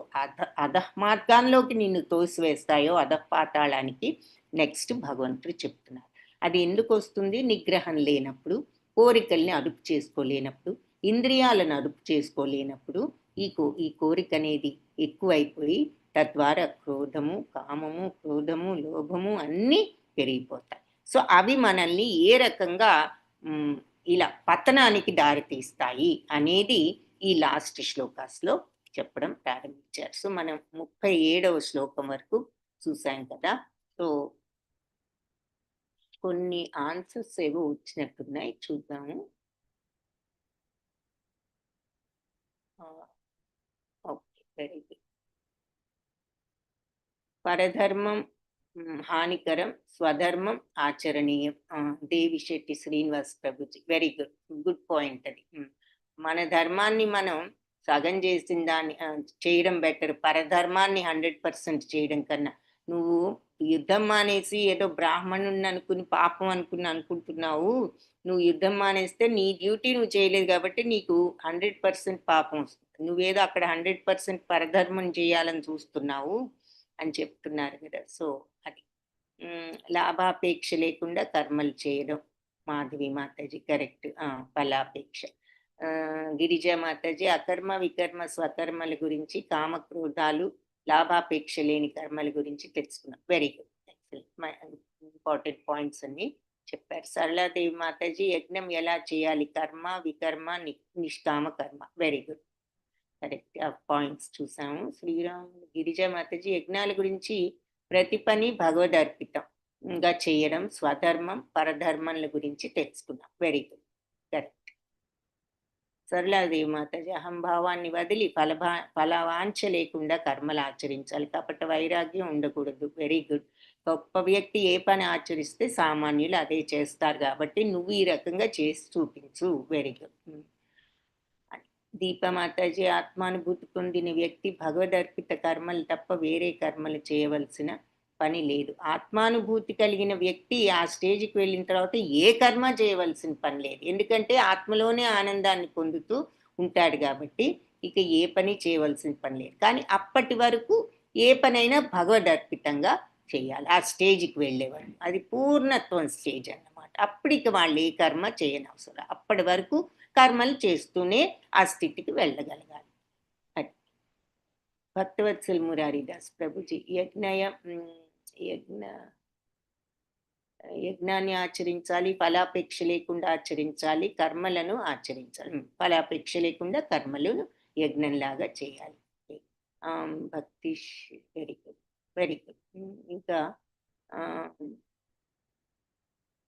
అధఃమార్గాల్లోకి నిన్ను తోసివేస్తాయో అధఃపాతాళానికి నెక్స్ట్ భగవంతుడు చెప్తున్నారు. అది ఎందుకు వస్తుంది? నిగ్రహం లేనప్పుడు, కోరికల్ని అదుపు చేసుకోలేనప్పుడు, ఇంద్రియాలను అదుపు చేసుకోలేనప్పుడు ఈ కోరిక అనేది ఎక్కువైపోయి తద్వారా క్రోధము, కామము, క్రోధము, లోభము అన్నీ పెరిగిపోతాయి. సో అవి మనల్ని ఏ రకంగా ఇలా పతనానికి దారితీస్తాయి అనేది ఈ లాస్ట్ శ్లోకాస్లో చెప్పడం ప్రారంభించారు. సో మనం 37వ శ్లోకం వరకు చూసాం కదా. సో కొన్ని ఆన్సర్స్ ఏవో వచ్చినట్టున్నాయి, చూద్దాము. Okay, very good. పరధర్మం హానికరం, స్వధర్మం ఆచరణీయం. Devi Shetty Srinivas Prabhuji, very good, good point అది. మన ధర్మాన్ని మనం సగం చేసిన దాన్ని చేయడం బెటర్, పరధర్మాన్ని 100% చేయడం కన్నా. నువ్వు యుద్ధం మానేసి ఏదో బ్రాహ్మణుని అనుకుని పాపం అనుకుంటున్నావు. నువ్వు యుద్ధం మానేస్తే నీ డ్యూటీ నువ్వు చేయలేదు కాబట్టి నీకు 100% పాపం వస్తుంది. నువ్వేదో అక్కడ 100% పరధర్మం చేయాలని చూస్తున్నావు అని చెప్తున్నారు కదా. సో అది లాభాపేక్ష లేకుండా కర్మలు చేయడం. మాధవి మాతాజీ కరెక్ట్, ఫలాపేక్ష. గిరిజా మాతాజీ అకర్మ వికర్మ స్వకర్మల గురించి, కామక్రోధాలు, లాభాపేక్ష లేని కర్మల గురించి తెలుసుకున్నాం. వెరీ గుడ్, ఇంపార్టెంట్ పాయింట్స్ అన్ని చెప్పారు. సరళాదేవి మాతాజీ యజ్ఞం ఎలా చేయాలి? కర్మ వికర్మ నిష్కామ కర్మ. వెరీ గుడ్, కరెక్ట్, ఆ పాయింట్స్ చూసాము. శ్రీరాములు గిరిజా మాతాజీ యజ్ఞాల గురించి ప్రతి పని భగవదర్పితంగా చేయడం, స్వధర్మం పరధర్మల గురించి తెలుసుకున్నాం. Very good, correct. Saraladevi Mataji అహంభావాన్ని వదిలి ఫలవాంఛ లేకుండా కర్మలు ఆచరించాలి, కపట వైరాగ్యం ఉండకూడదు. Very good. గొప్ప వ్యక్తి ఏ పని ఆచరిస్తే సామాన్యులు అదే చేస్తారు కాబట్టి నువ్వు ఈ రకంగా చేసి చూపించు. Very good. దీపమాతాజీ ఆత్మానుభూతి పొందిన వ్యక్తి భగవదర్పిత కర్మలు తప్ప వేరే కర్మలు చేయవలసిన పని లేదు. ఆత్మానుభూతి కలిగిన వ్యక్తి ఆ స్టేజ్కి వెళ్ళిన తర్వాత ఏ కర్మ చేయవలసిన పని లేదు, ఎందుకంటే ఆత్మలోనే ఆనందాన్ని పొందుతూ ఉంటాడు కాబట్టి ఇక ఏ పని చేయవలసిన పని లేదు. కానీ అప్పటి వరకు ఏ పనైనా భగవదర్పితంగా చేయాలి. ఆ స్టేజ్కి వెళ్ళేవాళ్ళు అది పూర్ణత్వం స్టేజ్ అన్నమాట. అప్పటికి వాళ్ళు ఏ కర్మ చేయనవసరం, అప్పటి వరకు కర్మలు చేస్తూనే ఆ స్థితికి వెళ్ళగలగాలి. అది భక్తవత్సల్ మురారిదాస్ ప్రభుజీ యజ్ఞాన్ని ఆచరించాలి, ఫలాపేక్ష లేకుండా ఆచరించాలి, కర్మలను ఆచరించాలి. ఫలాపేక్ష లేకుండా కర్మలను యజ్ఞంలాగా చేయాలి. భక్తి, వెరీ గుడ్, వెరీ గుడ్. ఇంకా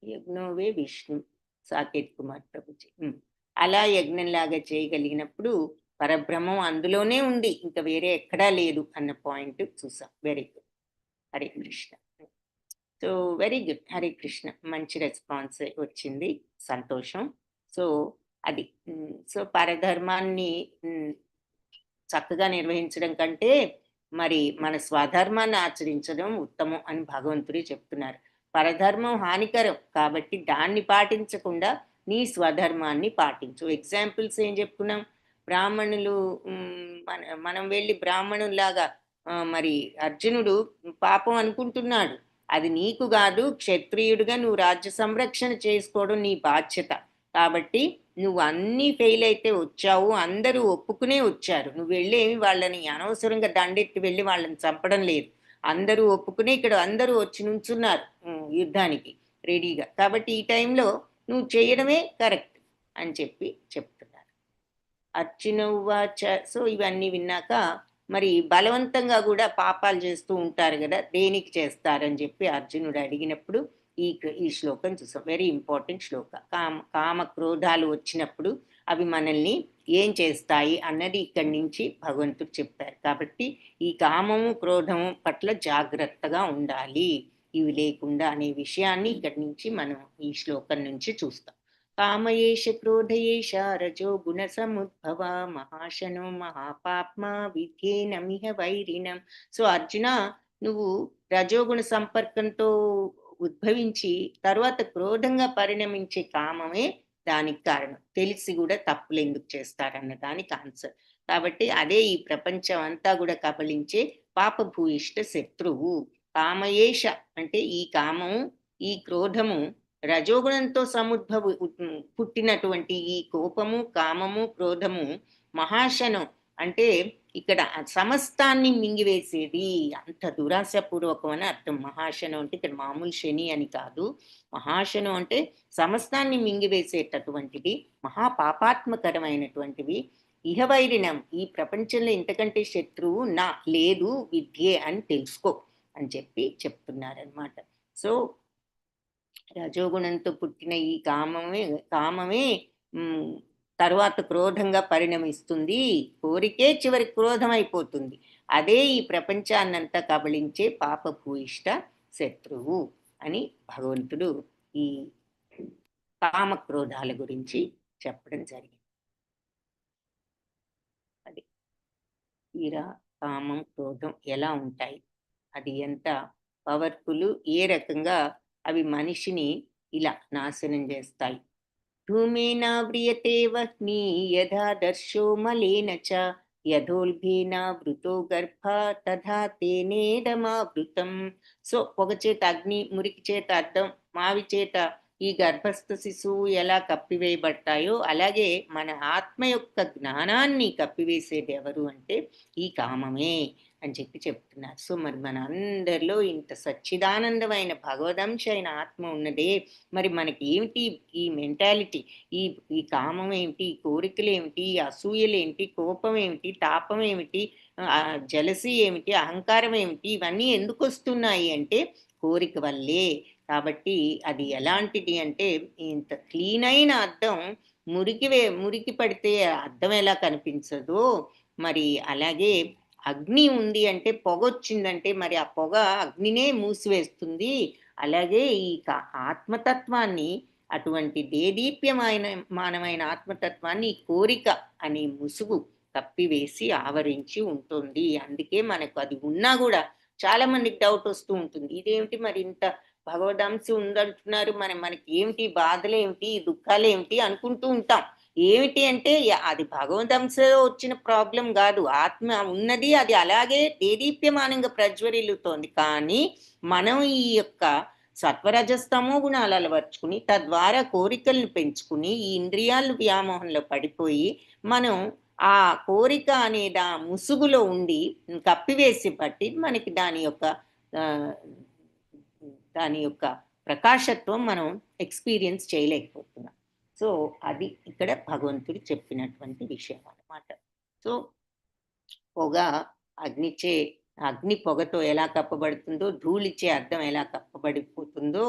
యజ్ఞోవే విష్ణు, సాకేత్ కుమార్ ప్రభుజీ. అలా యజ్ఞంలాగా చేయగలిగినప్పుడు పరబ్రహ్మం అందులోనే ఉంది, ఇంకా వేరే ఎక్కడా లేదు అన్న పాయింట్ చూసాం. Very good, Hare Krishna. So very good, Hare Krishna. మంచి రెస్పాన్స్ వచ్చింది, సంతోషం. సో అది సో పరధర్మాన్ని చక్కగా నిర్వహించడం కంటే మరి మన స్వధర్మాన్ని ఆచరించడం ఉత్తమం అని భగవంతుడు చెప్తున్నారు. పరధర్మం హానికరం కాబట్టి దాన్ని పాటించకుండా నీ స్వధర్మాన్ని పాటించు. ఎగ్జాంపుల్స్ ఏం చెప్పుకున్నాం? బ్రాహ్మణులు, మనం వెళ్ళి బ్రాహ్మణుల్లాగా మరి అర్జునుడు పాపం అనుకుంటున్నాడు, అది నీకు కాదు, క్షత్రియుడిగా నువ్వు రాజ్య సంరక్షణ చేసుకోవడం నీ బాధ్యత. కాబట్టి నువ్వు అన్నీ ఫెయిల్ అయితే వచ్చావు, అందరూ ఒప్పుకునే వచ్చారు, నువ్వు వెళ్ళేమి వాళ్ళని అనవసరంగా దండెత్తి వెళ్ళి వాళ్ళని చంపడం లేదు, అందరూ ఒప్పుకునే ఇక్కడ అందరూ వచ్చి నుంచున్నారు యుద్ధానికి రెడీగా, కాబట్టి ఈ టైంలో నువ్వు చేయడమే కరెక్ట్ అని చెప్తున్నారు. అర్జున ఉవాచ. సో ఇవన్నీ విన్నాక మరి బలవంతంగా కూడా పాపాలు చేస్తూ ఉంటారు కదా, దేనికి చేస్తారని చెప్పి అర్జునుడు అడిగినప్పుడు ఈ శ్లోకం చూసాం. వెరీ ఇంపార్టెంట్ శ్లోక. కామ క్రోధాలు వచ్చినప్పుడు అవి మనల్ని ఏం చేస్తాయి అన్నది ఇక్కడి నుంచి భగవంతుడు చెప్పారు. కాబట్టి ఈ కామము క్రోధము పట్ల జాగ్రత్తగా ఉండాలి, ఇవి లేకుండా అనే విషయాన్ని ఇక్కడి నుంచి మనం ఈ శ్లోకం నుంచి చూస్తాం. కామయేష క్రోధయేష రజో గుణ సముద్భవ మహాశనో మహాపాప్మా విద్యేనమిహ వైరిణం. సో అర్జున, నువ్వు రజోగుణ సంపర్కంతో ఉద్భవించి తర్వాత క్రోధంగా పరిణమించే కామమే దానికి కారణం. తెలిసి కూడా తప్పులు ఎందుకు చేస్తారన్న దానికి ఆన్సర్. కాబట్టి అదే ఈ ప్రపంచం అంతా కూడా కబళించే పాపభూయిష్ట శత్రువు. కామయేష అంటే ఈ కామము, ఈ క్రోధము రజోగుణంతో పుట్టినటువంటి ఈ కోపము, కామము, క్రోధము మహాశనం అంటే ఇక్కడ సమస్తాన్ని మింగివేసేది. అంత దురాశపూర్వకం అని అర్థం. మహాశనం అంటే ఇక్కడ మామూలు శని అని కాదు. మహాశనం అంటే సమస్తాన్ని మింగివేసేటటువంటిది, మహాపాపాత్మకరమైనటువంటివి. ఇహవైరిణం ఈ ప్రపంచంలో ఇంతకంటే శత్రువు నా లేదు విద్యే అని తెలుసుకో అని చెప్పి చెప్తున్నారనమాట. సో రజోగుణంతో పుట్టిన ఈ కామమే తర్వాత క్రోధంగా పరిణమిస్తుంది. కోరికే చివరి క్రోధం అయిపోతుంది. అదే ఈ ప్రపంచాన్నంతా కబళించే పాపభూయిష్ట శత్రువు అని భగవంతుడు ఈ కామక్రోధాల గురించి చెప్పడం జరిగింది. అది తీరా కామం, క్రోధం ఎలా ఉంటాయి, అది ఎంత పవర్ఫుల్, ఏ రకంగా అవి మనిషిని ఇలా నాశనం చేస్తాయి. ధూమేనా వ్రియతే వహ్ని యథా దర్శో మలేన చ యథోల్భేనా వృతో గర్భ తథా తేనేదమావృతం. సో పొగ చేత అగ్ని, మురికి చేత అద్దం, మావి చేత ఈ గర్భస్థ శిశువు ఎలా కప్పివేయబడతాయో అలాగే మన ఆత్మ యొక్క జ్ఞానాన్ని కప్పివేసేది ఎవరు అంటే ఈ కామమే అని చెప్పి చెప్తున్నారు. సో మరి మన అందరిలో ఇంత సచ్చిదానందమైన భగవదంశ అయిన ఆత్మ ఉన్నదే, మరి మనకి ఏమిటి ఈ మెంటాలిటీ, ఈ కామం ఏమిటి, ఈ కోరికలు ఏమిటి, ఈ అసూయలు ఏంటి, కోపం ఏమిటి, తాపం ఏమిటి, జలసి ఏమిటి, అహంకారం ఏమిటి, ఇవన్నీ ఎందుకు వస్తున్నాయి అంటే కోరిక వల్లే. కాబట్టి అది ఎలాంటిది అంటే ఇంత క్లీన్ అయిన అద్దం మురికి పడితే అద్దం ఎలా కనిపించదో, మరి అలాగే అగ్ని ఉంది అంటే పొగ వచ్చిందంటే మరి ఆ పొగ అగ్నినే మూసివేస్తుంది. అలాగే ఈ ఆత్మతత్వాన్ని, అటువంటి దేదీప్యమానమైన ఆత్మతత్వాన్ని ఈ కోరిక అనే ముసుగు కప్పివేసి ఆవరించి ఉంటుంది. అందుకే మనకు అది ఉన్నా కూడా చాలా మందికి డౌట్ వస్తూ ఉంటుంది, ఇదేమిటి మరి ఇంత భగవదంశ ఉందంటున్నారు, మనకి ఏమిటి బాధలు ఏమిటి, దుఃఖాలు ఏమిటి అనుకుంటూ ఉంటాం. ఏమిటి అంటే అది భగవదంశ వచ్చిన ప్రాబ్లం కాదు, ఆత్మ ఉన్నది, అది అలాగే దేదీప్యమానంగా ప్రజ్వరిల్లుతోంది. కానీ మనం ఈ యొక్క సత్వరజస్తమో గుణాలు అలవర్చుకుని తద్వారా కోరికలను పెంచుకుని ఈ ఇంద్రియాల వ్యామోహంలో పడిపోయి మనం ఆ కోరిక అనేది ఆ ముసుగులో ఉండి కప్పివేసి బట్టి మనకి దాని యొక్క ప్రకాశత్వం మనం ఎక్స్పీరియన్స్ చేయలేకపోతున్నాం. సో అది ఇక్కడ భగవంతుడు చెప్పినటువంటి విషయం అన్నమాట. సో పొగ అగ్ని పొగతో ఎలా కప్పబడుతుందో, ధూళిచ్చే అద్దం ఎలా కప్పబడిపోతుందో,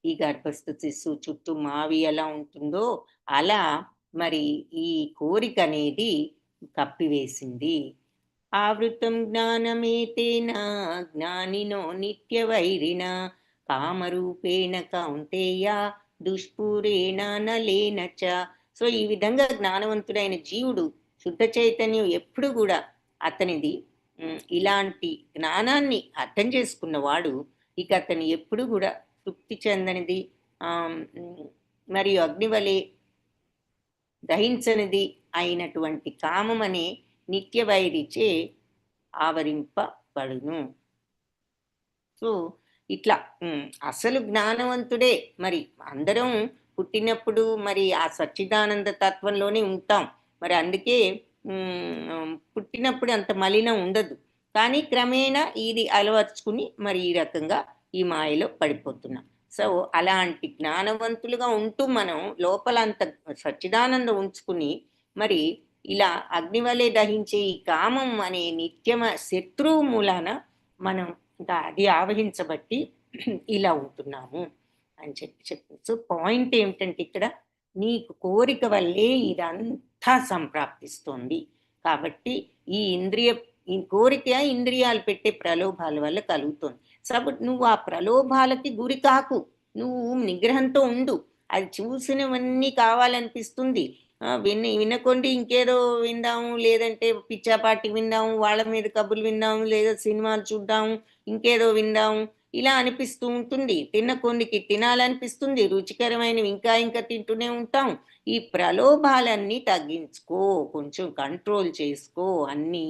ఈ గర్భస్థ శిశువు చుట్టూ మావి ఎలా ఉంటుందో అలా మరి ఈ కోరిక అనేది కప్పివేసింది. ఆవృతం జ్ఞానమేతేన జ్ఞానినో నిత్యవైరిణ కామరూపేణ కౌంతేయ దుష్పూరేణ నలేన చ. సో ఈ విధంగా జ్ఞానవంతుడైన జీవుడు, శుద్ధ చైతన్యం ఎప్పుడు కూడా అతనిది ఇలాంటి జ్ఞానాన్ని అర్థం చేసుకున్నవాడు ఇక అతను ఎప్పుడు కూడా తృప్తి చెందనిది, మరియు అగ్నివలే దహించనిది అయినటువంటి కామం అనే నిత్యవైరిచే ఆవరింపబడును. సో ఇట్లా అసలు జ్ఞానవంతుడే. మరి అందరం పుట్టినప్పుడు మరి ఆ సచ్చిదానంద తత్వంలోనే ఉంటాం. మరి అందుకే పుట్టినప్పుడు అంత మలినం ఉండదు. కానీ క్రమేణా ఇది అలవర్చుకుని మరి ఈ రకంగా ఈ మాయలో పడిపోతున్నాం. సో అలాంటి జ్ఞానవంతులుగా ఉంటూ మనం లోపల అంత సచ్చిదానందం ఉంచుకుని మరి ఇలా అగ్నివలే దహించే ఈ కామం అనే నిత్యమ శత్రువు మూలాన మనం అది ఆవహించబట్టి ఇలా ఉంటున్నాము అని చెప్తుంది. సో పాయింట్ ఏమిటంటే ఇక్కడ నీకు కోరిక వల్లే ఇదంతా సంప్రాప్తిస్తోంది. కాబట్టి ఈ కోరిక ఇంద్రియాలు పెట్టే ప్రలోభాల వల్ల కలుగుతుంది. కాబట్టి నువ్వు ఆ ప్రలోభాలకి గురి కాకు, నువ్వు నిగ్రహంతో ఉండు. అది చూసినవన్నీ కావాలనిపిస్తుంది, వినకుండా ఇంకేదో విందాము, లేదంటే పిచ్చాపాటి విందాము, వాళ్ళ మీద కబుర్లు విందాము, లేదా సినిమాలు చూద్దాము, ఇంకేదో విందాము, ఇలా అనిపిస్తూ ఉంటుంది. తిన్న కొన్నికి తినాలనిపిస్తుంది, రుచికరమైనవి ఇంకా ఇంకా తింటూనే ఉంటాం. ఈ ప్రలోభాలన్నీ తగ్గించుకో, కొంచెం కంట్రోల్ చేసుకో అన్నీ.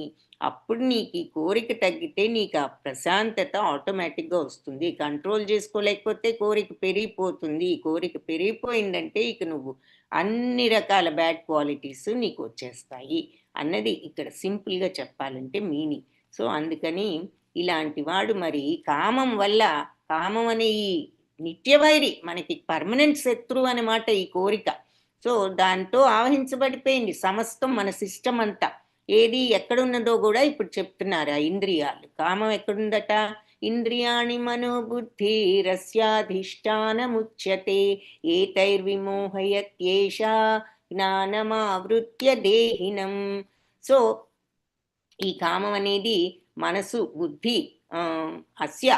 అప్పుడు నీకు ఈ కోరిక తగ్గితే నీకు ఆ ప్రశాంతత ఆటోమేటిక్గా వస్తుంది. కంట్రోల్ చేసుకోలేకపోతే కోరిక పెరిగిపోతుంది. కోరిక పెరిగిపోయిందంటే ఇక నువ్వు అన్ని రకాల బ్యాడ్ క్వాలిటీస్ నీకు వచ్చేస్తాయి అన్నది ఇక్కడ సింపుల్గా చెప్పాలంటే మీనింగ్. సో అందుకని ఇలాంటి వాడు మరి కామం వల్ల, కామం అనే ఈ నిత్యవైరి, మనకి పర్మనెంట్ శత్రువు అన్నమాట ఈ కోరిక. సో దాంతో ఆవహించబడిపోయింది సమస్తం మన సిస్టమ్ అంతా. ఏది ఎక్కడున్నదో కూడా ఇప్పుడు చెప్తున్నారు ఆ ఇంద్రియాలు. కామం ఎక్కడుందట? ఇంద్రియాణి మనోబుద్ధిరస్యాధిష్టానముచ్యతే ఏతైర్విమోహయత్యేషా జ్ఞానమావృత్య దేహినం. సో ఈ కామం అనేది మనసు, బుద్ధి, అస్య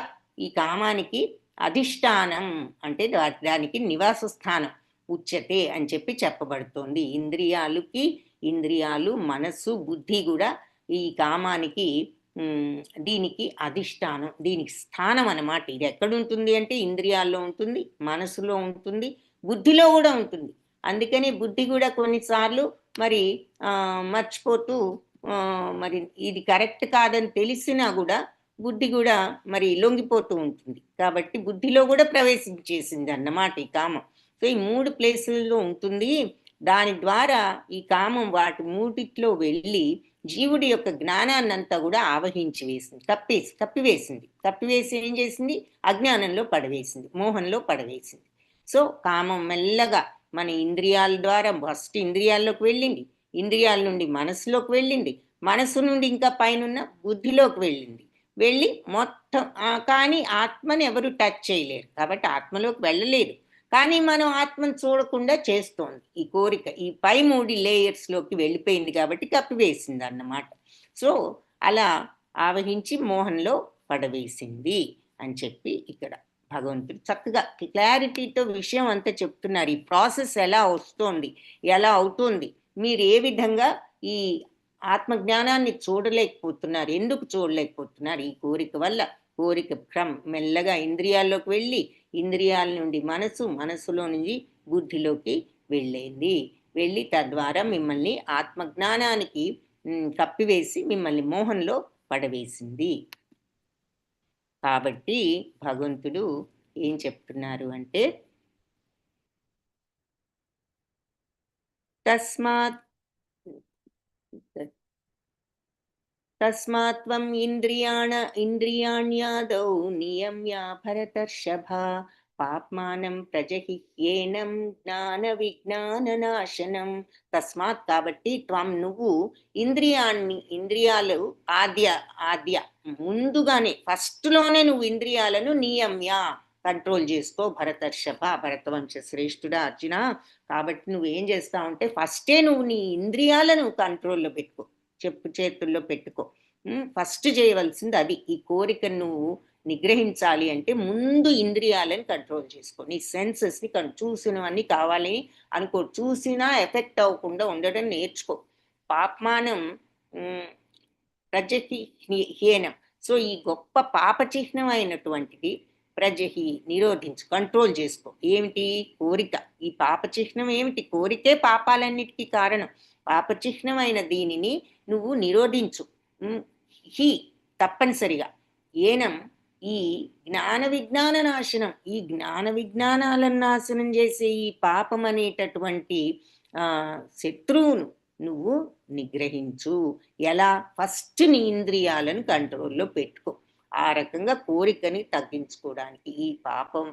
ఈ కామానికి అధిష్టానం అంటే దానికి నివాస స్థానం, ఉచ్యతే అని చెప్పి చెప్పబడుతోంది. ఇంద్రియాలు, మనస్సు, బుద్ధి కూడా ఈ కామానికి దీనికి అధిష్టానం, దీనికి స్థానం అన్నమాట. ఇది ఎక్కడుంటుంది అంటే ఇంద్రియాల్లో ఉంటుంది, మనసులో ఉంటుంది, బుద్ధిలో కూడా ఉంటుంది. అందుకని బుద్ధి కూడా కొన్నిసార్లు మరి మర్చిపోతూ మరి ఇది కరెక్ట్ కాదని తెలిసినా కూడా బుద్ధి కూడా మరి లొంగిపోతూ ఉంటుంది. కాబట్టి బుద్ధిలో కూడా ప్రవేశించేసింది అన్నమాట ఈ కామం. సో ఈ 3 ప్లేసుల్లో ఉంటుంది. దాని ద్వారా ఈ కామం వాటి మూడిట్లో వెళ్ళి జీవుడి యొక్క జ్ఞానాన్ని అంతా కూడా ఆవహించి వేసింది, కప్పివేసి ఏం చేసింది? అజ్ఞానంలో పడవేసింది, మోహంలో పడవేసింది. సో కామం మెల్లగా మన ఇంద్రియాల ద్వారా ఫస్ట్ ఇంద్రియాల్లోకి వెళ్ళింది, ఇంద్రియాల నుండి మనసులోకి వెళ్ళింది, మనసు నుండి ఇంకా పైన బుద్ధిలోకి వెళ్ళి మొత్తం. కానీ ఆత్మని ఎవరు టచ్ చేయలేరు కాబట్టి ఆత్మలోకి వెళ్ళలేదు. కానీ మనం ఆత్మను చూడకుండా చేస్తోంది ఈ కోరిక. ఈ పై 3 లేయర్స్లోకి వెళ్ళిపోయింది కాబట్టి కప్పివేసింది అన్నమాట. సో అలా ఆవహించి మోహంలో పడవేసింది అని చెప్పి ఇక్కడ భగవంతుడు చక్కగా క్లారిటీతో విషయం అంతా చెప్తున్నారు. ఈ ప్రాసెస్ ఎలా వస్తోంది, ఎలా అవుతుంది, మీరు ఏ విధంగా ఈ ఆత్మజ్ఞానాన్ని చూడలేకపోతున్నారు, ఎందుకు చూడలేకపోతున్నారు? ఈ కోరిక వల్ల. కోరిక మెల్లగా ఇంద్రియాల్లోకి వెళ్ళి, ఇంద్రియాల నుండి మనసులో నుంచి బుద్ధిలోకి వెళ్ళి తద్వారా మిమ్మల్ని ఆత్మజ్ఞానానికి కప్పివేసి మిమ్మల్ని మోహంలో పడవేసింది. కాబట్టి భగవంతుడు ఏం చెప్తున్నారు అంటే, తస్మాత్వం ఇంద్రియాణ్యాదౌ నియమ్య భరతర్షభ పాప్మానం ప్రజహిహ్యేనం జ్ఞాన విజ్ఞాననాశనం. తస్మాత్ కాబట్టి త్వం నువ్వు ఇంద్రియాలు ఆద్య ముందుగానే ఫస్ట్లోనే నువ్వు ఇంద్రియాలను నియమ్య కంట్రోల్ చేసుకో భరతర్షభ, భరతవంశ శ్రేష్ఠుడా అర్జున. కాబట్టి నువ్వేం చేస్తావంటే ఫస్టే నువ్వు నీ ఇంద్రియాలను కంట్రోల్లో పెట్టుకో, చేతుల్లో పెట్టుకో. ఫస్ట్ చేయవలసింది అది. ఈ కోరికను నువ్వు నిగ్రహించాలి అంటే ముందు ఇంద్రియాలను కంట్రోల్ చేసుకో. నీ సెన్సెస్ని చూసినవన్నీ కావాలి అనుకో, చూసినా ఎఫెక్ట్ అవ్వకుండా ఉండడం నేర్చుకో. పాప్మానం ప్రజహీనం. సో ఈ గొప్ప పాప చిహ్నం అయినటువంటిది ప్రజహి నిరోధించు, కంట్రోల్ చేసుకో. ఏమిటి? కోరిక. ఈ పాప చిహ్నం ఏమిటి? కోరికే పాపాలన్నిటికీ కారణం. పాప చిహ్నమైన దీనిని నువ్వు నిరోధించు. తప్పనిసరిగా. ఏనం ఈ జ్ఞాన విజ్ఞాన నాశనం, ఈ జ్ఞాన విజ్ఞానాలను నాశనం చేసే ఈ పాపం అనేటటువంటి శత్రువును నువ్వు నిగ్రహించు. ఎలా? ఫస్ట్ నీ ఇంద్రియాలను కంట్రోల్లో పెట్టుకో. ఆ రకంగా కోరికని తగ్గించుకోవడానికి. ఈ పాపం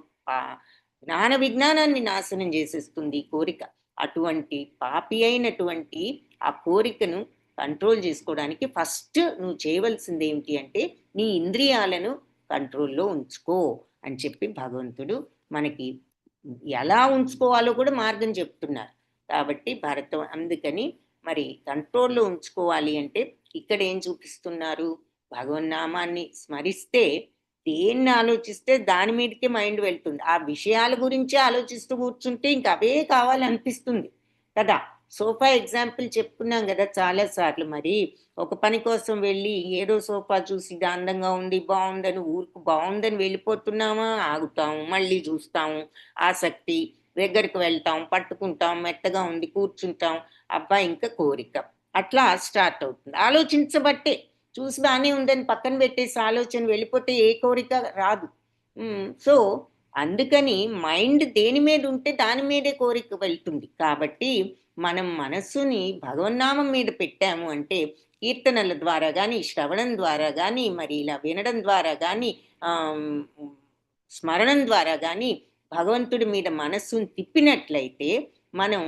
జ్ఞాన విజ్ఞానాన్ని నాశనం చేసేస్తుంది ఈ కోరిక. అటువంటి పాపి అయినటువంటి ఆ కోరికను కంట్రోల్ చేసుకోవడానికి ఫస్ట్ నువ్వు చేయవలసింది ఏమిటి అంటే నీ ఇంద్రియాలను కంట్రోల్లో ఉంచుకో అని చెప్పి భగవంతుడు మనకి ఎలా ఉంచుకోవాలో కూడా మార్గం చెప్తున్నారు. కాబట్టి అందుకని మరి కంట్రోల్లో ఉంచుకోవాలి అంటే ఇక్కడ ఏం చూపిస్తున్నారు? భగవన్నామాన్ని స్మరిస్తే, దేన్ని ఆలోచిస్తే దాని మీదకే మైండ్ వెళ్తుంది. ఆ విషయాల గురించి ఆలోచిస్తూ కూర్చుంటే ఇంక అవే కావాలనిపిస్తుంది కదా. సోఫా ఎగ్జాంపుల్ చెప్పుకున్నాం కదా చాలా సార్లు. మరి ఒక పని కోసం వెళ్ళి ఏదో సోఫా చూసి ఇది అందంగా ఉంది, బాగుందని ఊరికి బాగుందని వెళ్ళిపోతున్నామా, ఆగుతాం, మళ్ళీ చూస్తాము, ఆసక్తి, దగ్గరికి వెళ్తాం, పట్టుకుంటాం, మెత్తగా ఉంది కూర్చుంటాం, అబ్బా ఇంకా కోరిక, అట్లా స్టార్ట్ అవుతుంది. ఆలోచించబట్టే, చూసి బాగానే ఉందని పక్కన పెట్టేసి ఆలోచన వెళ్ళిపోతే ఏ కోరిక రాదు. సో అందుకని మైండ్ దేని మీద ఉంటే దాని మీదే కోరిక వెళ్తుంది. కాబట్టి మనం మనస్సుని భగవన్నామం మీద పెట్టాము అంటే కీర్తనల ద్వారా కానీ, శ్రవణం ద్వారా కానీ, మరి ఇలా వినడం ద్వారా కానీ, స్మరణం ద్వారా కానీ భగవంతుడి మీద మనస్సును తిప్పినట్లయితే మనం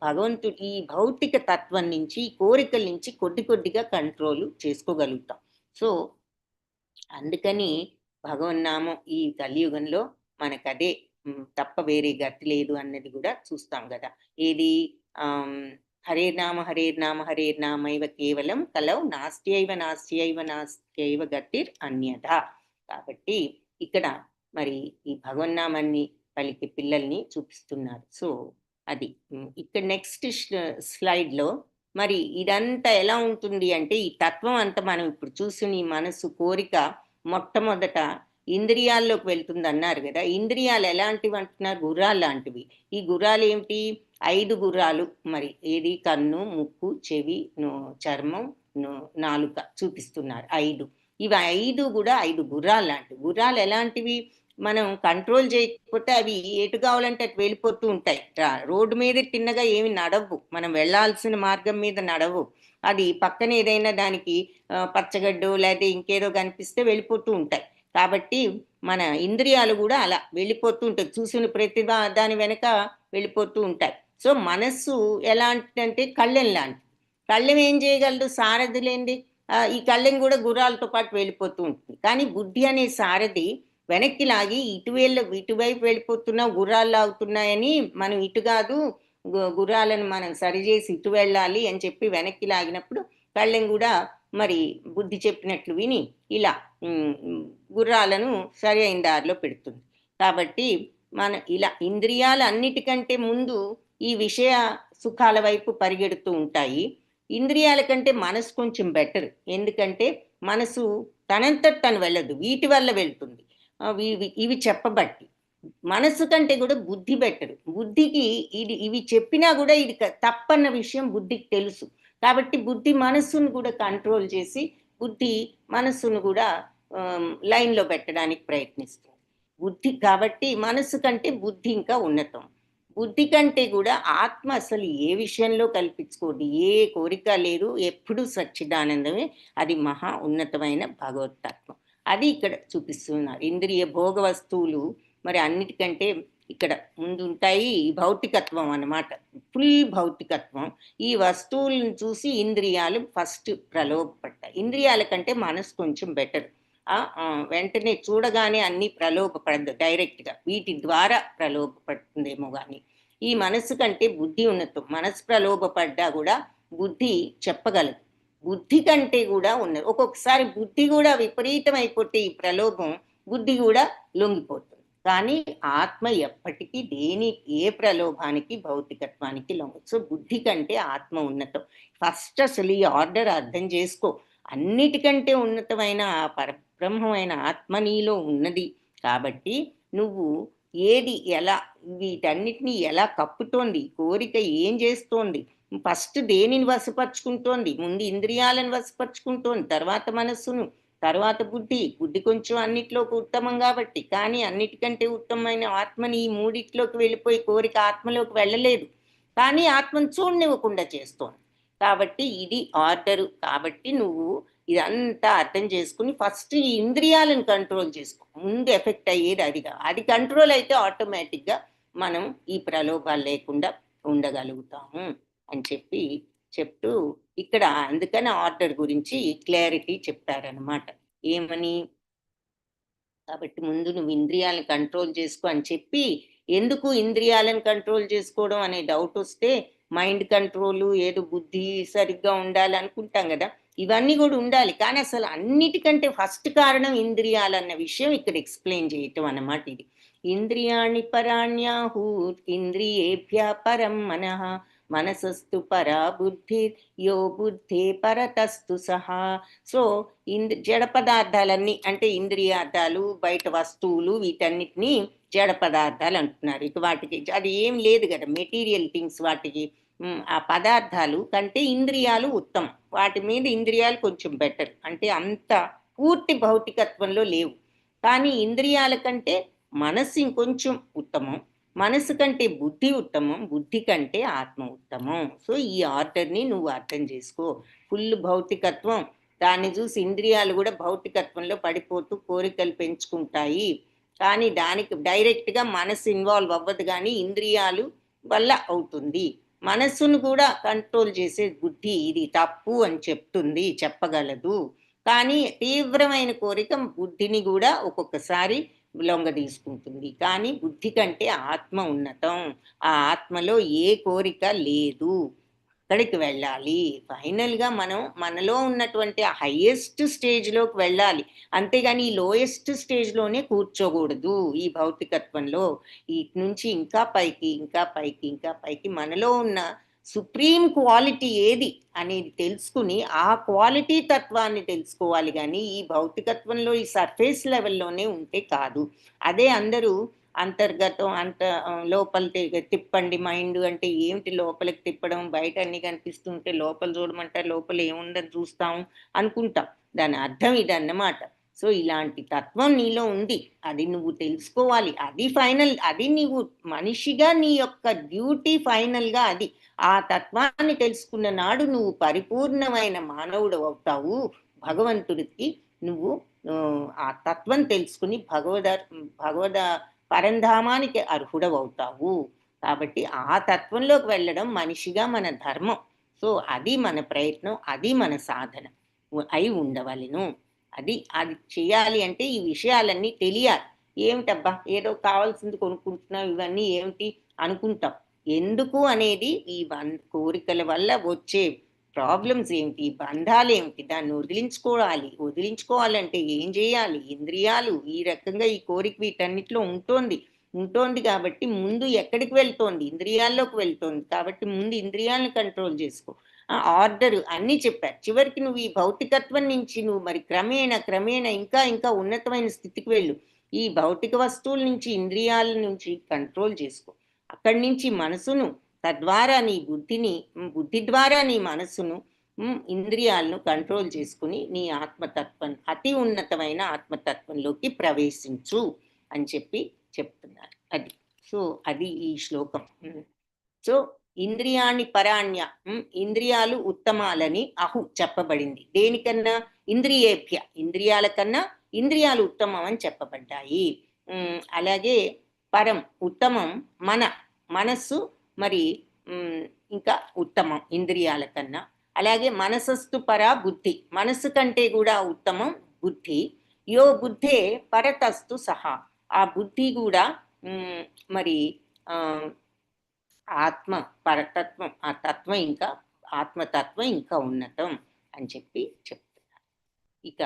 భగవంతుడి ఈ భౌతిక తత్వం నుంచి, కోరికల నుంచి కొద్ది కొద్దిగా కంట్రోల్ చేసుకోగలుగుతాం. సో అందుకని భగవన్నామం ఈ కలియుగంలో మనకదే తప్ప వేరే గతి లేదు అన్నది కూడా చూస్తాం కదా. ఏది హరేర్నామ హరేర్నామ హరేర్నామైవ కేవలం కలౌ నాస్త్యైవ నాస్త్యైవ నాస్త్యైవ గతిర్ అన్యథ. కాబట్టి ఇక్కడ మరి ఈ భగవన్నామాన్ని పలికి పిల్లల్ని చూపిస్తున్నారు. సో అది ఇక్కడ నెక్స్ట్ స్లైడ్లో మరి ఇదంతా ఎలా ఉంటుంది అంటే ఈ తత్వం అంతా మనం ఇప్పుడు చూసిన ఈ మనసు కోరిక మొట్టమొదట ఇంద్రియాల్లోకి వెళ్తుంది అన్నారు కదా. ఇంద్రియాలు ఎలాంటివి అంటున్నారు? గుర్రాలు లాంటివి. ఈ గుర్రాలు ఏమిటి? 5 గుర్రాలు. మరి ఏది? కన్ను, ముక్కు, చెవి, చర్మం, నాలుక చూపిస్తున్నారు 5. ఇవి 5 కూడా 5 గుర్రాలు లాంటివి. గుర్రాలు ఎలాంటివి? మనం కంట్రోల్ చేయకపోతే అవి ఎటు కావాలంటే అటు వెళ్ళిపోతూ ఉంటాయి. రోడ్డు మీద తిన్నగా ఏమి నడవు, మనం వెళ్ళాల్సిన మార్గం మీద నడవు. అది పక్కన ఏదైనా దానికి పచ్చగడ్డు లేదా ఇంకేదో కనిపిస్తే వెళ్ళిపోతూ ఉంటాయి. కాబట్టి మన ఇంద్రియాలు కూడా అలా వెళ్ళిపోతూ ఉంటాయి, చూసిన ప్రతి దాని వెనక వెళ్ళిపోతూ ఉంటాయి. సో మనస్సు ఎలాంటిదంటే కళ్ళెం లాంటి. కళ్ళెం ఏం చేయగలదు? సారథి లేండి. ఈ కళ్ళెం కూడా గుర్రాలతో పాటు వెళ్ళిపోతూ ఉంటుంది. కానీ బుద్ధి అనే సారథి వెనక్కి లాగి ఇటువైపు వెళ్ళిపోతున్నా గుర్రాలు లాగుతున్నాయని మనం ఇటు కాదు గుర్రాలను మనం సరిచేసి ఇటు వెళ్ళాలి అని చెప్పి వెనక్కి లాగినప్పుడు కళ్ళెం కూడా మరి బుద్ధి చెప్పినట్లు విని ఇలా గుర్రాలను సరి అయిన దారిలో పెడుతుంది. కాబట్టి మన ఇలా ఇంద్రియాలు అన్నిటికంటే ముందు ఈ విషయ సుఖాల వైపు పరిగెడుతూ ఉంటాయి. ఇంద్రియాల కంటే మనసు కొంచెం బెటర్. ఎందుకంటే మనసు తనంతట తను వెళ్ళదు, వీటి వల్ల వెళ్తుంది. ఇవి చెప్పబట్టి మనసు కంటే కూడా బుద్ధి బెటర్. బుద్ధికి ఇవి చెప్పినా కూడా ఇది తప్పన్న విషయం బుద్ధికి తెలుసు. కాబట్టి బుద్ధి మనస్సును కూడా కంట్రోల్ చేసి బుద్ధి మనస్సును కూడా లైన్లో పెట్టడానికి ప్రయత్నిస్తుంది. బుద్ధి కాబట్టి మనస్సు కంటే బుద్ధి ఇంకా ఉన్నతం. బుద్ధి కంటే కూడా ఆత్మ అసలు ఏ విషయంలో కల్పించుకోదు, ఏ కోరిక లేదు, ఎప్పుడు సచ్చిదానందమే. అది మహా ఉన్నతమైన భగవతత్వం. అది ఇక్కడ చూపిస్తున్నారు. ఇంద్రియ భోగ వస్తువులు మరి అన్నిటికంటే ఇక్కడ ముందు ఉంటాయి భౌతికత్వం అన్నమాట, ఫుల్ భౌతికత్వం. ఈ వస్తువులను చూసి ఇంద్రియాలు ఫస్ట్ ప్రలోభపడతాయి. ఇంద్రియాల కంటే మనసు కొంచెం బెటర్. వెంటనే చూడగానే అన్ని ప్రలోభపడదు డైరెక్ట్గా, వీటి ద్వారా ప్రలోభపడుతుందేమో కానీ ఈ మనసు కంటే బుద్ధి ఉన్నతం. మనసు ప్రలోభపడ్డా కూడా బుద్ధి చెప్పగలదు. బుద్ధి కంటే కూడా ఉన్నది. ఒక్కొక్కసారి బుద్ధి కూడా విపరీతం అయిపోతే ఈ ప్రలోభం బుద్ధి కూడా లొంగిపోతుంది. కానీ ఆత్మ ఎప్పటికీ ఏ ప్రలోభానికి భౌతికత్వానికి లొంగదు. సో బుద్ధి కంటే ఆత్మ ఉన్నతం. ఫస్ట్ అసలు ఈ ఆర్డర్ అర్థం చేసుకో. అన్నిటికంటే ఉన్నతమైన ఆ పరబ్రహ్మమైన ఆత్మ నీలో ఉన్నది. కాబట్టి నువ్వు ఏది ఎలా వీటన్నిటినీ ఎలా కప్పుతోంది, కోరిక ఏం చేస్తోంది, ఫస్ట్ దేనిని వశపరుచుకుంటోంది? ముందు ఇంద్రియాలను వశపరుచుకుంటోంది, తర్వాత మనస్సును, తర్వాత బుద్ధి కొంచెం అన్నిట్లోకి ఉత్తమం కాబట్టి. కానీ అన్నిటికంటే ఉత్తమమైన ఆత్మని ఈ మూడిట్లోకి వెళ్ళిపోయి కోరిక ఆత్మలోకి వెళ్ళలేదు, కానీ ఆత్మను చూడనివ్వకుండా చేస్తోంది. కాబట్టి ఇది ఆర్డరు. కాబట్టి నువ్వు ఇదంతా అర్థం చేసుకుని ఫస్ట్ ఈ ఇంద్రియాలను కంట్రోల్ చేసుకో. ముందు ఎఫెక్ట్ అయ్యేది అదిగా. అది కంట్రోల్ అయితే ఆటోమేటిక్గా మనం ఈ ప్రలోభాలు లేకుండా ఉండగలుగుతాము అని చెప్తూ ఇక్కడ అందుకని ఆర్డర్ గురించి క్లారిటీ చెప్పారనమాట. ఏమని? కాబట్టి ముందు నువ్వు ఇంద్రియాలను కంట్రోల్ చేసుకో అని చెప్పి, ఎందుకు ఇంద్రియాలను కంట్రోల్ చేసుకోవడం అనే డౌట్ వస్తే మైండ్ కంట్రోల్ ఏదో బుద్ధి సరిగ్గా ఉండాలి అనుకుంటాం కదా, ఇవన్నీ కూడా ఉండాలి. కానీ అసలు అన్నిటికంటే ఫస్ట్ కారణం ఇంద్రియాలన్న విషయం ఇక్కడ ఎక్స్ప్లెయిన్ చేయటం అన్నమాట. ఇది ఇంద్రియాణి పరాణ్యాహు ఇంద్రియేభ్య పరం మనః మనసస్తు పరా బుద్ధి యో బుద్ధే పరతస్తు సహా. సో జడ పదార్థాలన్నీ అంటే ఇంద్రియార్థాలు, బయట వస్తువులు, వీటన్నిటినీ జడ పదార్థాలు అంటున్నారు. ఇక వాటికి అది ఏం లేదు కదా, మెటీరియల్ థింగ్స్. వాటికి ఆ పదార్థాలు కంటే ఇంద్రియాలు ఉత్తమం. వాటి మీద ఇంద్రియాలు కొంచెం బెటర్, అంటే అంత పూర్తి భౌతికత్వంలో లేవు. కానీ ఇంద్రియాల కంటే మనస్సు ఇంకొంచెం ఉత్తమం, మనసు కంటే బుద్ధి ఉత్తమం, బుద్ధి కంటే ఆత్మ ఉత్తమం. సో ఈ ఆర్డర్ని నువ్వు అర్థం చేసుకో. ఫుల్ భౌతికత్వం, దాన్ని చూసి ఇంద్రియాలు కూడా భౌతికత్వంలో పడిపోతూ కోరికలు పెంచుకుంటాయి. కానీ దానికి డైరెక్ట్గా మనసు ఇన్వాల్వ్ అవ్వదు, కానీ ఇంద్రియాలు వల్ల అవుతుంది. మనస్సును కూడా కంట్రోల్ చేసే బుద్ధి ఇది తప్పు అని చెప్తుంది, చెప్పగలదు. కానీ తీవ్రమైన కోరిక బుద్ధిని కూడా ఒక్కొక్కసారి లొంగ తీసుకుంటుంది. కానీ బుద్ధి కంటే ఆత్మ ఉన్నతం. ఆ ఆత్మలో ఏ కోరిక లేదు, అక్కడికి వెళ్ళాలి. ఫైనల్గా మనం మనలో ఉన్నటువంటి హైయెస్ట్ స్టేజ్లోకి వెళ్ళాలి, అంతేగాని ఈ లోయెస్ట్ స్టేజ్లోనే కూర్చోకూడదు. ఈ భౌతికత్వంలో ఇటు నుంచి ఇంకా పైకి, ఇంకా పైకి, ఇంకా పైకి మనలో ఉన్న సుప్రీం క్వాలిటీ ఏది అనేది తెలుసుకుని ఆ క్వాలిటీ తత్వాన్ని తెలుసుకోవాలి. కానీ ఈ భౌతికత్వంలో ఈ సర్ఫేస్ లెవెల్లోనే ఉంటే కాదు. అదే అందరూ అంతర్గతం లోపల తిప్పండి మైండ్ అంటే ఏమిటి, లోపలికి తిప్పడం, బయట అన్ని కనిపిస్తుంటే లోపల చూడమంటారు, లోపల ఏముందని చూస్తాం అనుకుంటాం. దాని అర్థం ఇదన్నమాట. సో ఇలాంటి తత్వం నీలో ఉంది, అది నువ్వు తెలుసుకోవాలి. అది ఫైనల్, అది నీవు మనిషిగా నీ యొక్క డ్యూటీ ఫైనల్గా అది. ఆ తత్వాన్ని తెలుసుకున్న నాడు నువ్వు పరిపూర్ణమైన మానవుడు అవుతావు. భగవంతుడికి నువ్వు ఆ తత్వం తెలుసుకుని భగవద పరంధామానికి అర్హుడవుతావు. కాబట్టి ఆ తత్వంలోకి వెళ్ళడం మనిషిగా మన ధర్మం. సో అది మన ప్రయత్నం, అది మన సాధన అయి ఉండవలెను. అది చేయాలి అంటే ఈ విషయాలన్నీ తెలియాలి. ఏమిటబ్బా ఏదో కావాల్సింది కొనుక్కుంటున్నావు, ఇవన్నీ ఏమిటి అనుకుంటాం. ఎందుకు అనేది ఈ కోరికల వల్ల వచ్చే ప్రాబ్లమ్స్ ఏమిటి, బంధాలు ఏమిటి, దాన్ని వదిలించుకోవాలంటే ఏం చేయాలి? ఇంద్రియాలు ఈ రకంగా ఈ కోరిక వీటన్నిటిలో ఉంటుంది కాబట్టి ముందు ఎక్కడికి వెళ్తోంది? ఇంద్రియాల్లోకి వెళ్తోంది. కాబట్టి ముందు ఇంద్రియాలను కంట్రోల్ చేసుకో. ఆర్డర్ అన్నీ చెప్పారు. చివరికి నువ్వు ఈ భౌతికత్వం నుంచి నువ్వు మరి క్రమేణా ఇంకా ఉన్నతమైన స్థితికి వెళ్ళు. ఈ భౌతిక వస్తువుల నుంచి, ఇంద్రియాల నుంచి కంట్రోల్ చేసుకో. అక్కడి నుంచి మనసును, తద్వారా నీ బుద్ధి ద్వారా నీ మనసును, ఇంద్రియాలను కంట్రోల్ చేసుకుని నీ ఆత్మతత్వం, అతి ఉన్నతమైన ఆత్మతత్వంలోకి ప్రవేశించు అని చెప్తున్నారు. అది సో అది ఈ శ్లోకం. సో ఇంద్రియాణి పరాణ్య, ఇంద్రియాలు ఉత్తమాలని చెప్పబడింది. దేనికన్నా? ఇంద్రియేభ్య, ఇంద్రియాల కన్నా ఇంద్రియాలు ఉత్తమం అని చెప్పబడ్డాయి. అలాగే పరం, ఉత్తమం మనస్సు మరి ఇంకా ఉత్తమం ఇంద్రియాల కన్నా. అలాగే మనసస్తు పరా బుద్ధి, మనస్సు కంటే కూడా ఉత్తమం బుద్ధి. యో బుద్ధే పరతస్తు సహా, ఆ బుద్ధి కూడా మరి ఆత్మ పరతత్వం, ఆ తత్వం ఇంకా ఆత్మతత్వం ఇంకా ఉన్నతం అని చెప్తున్నారు. ఇక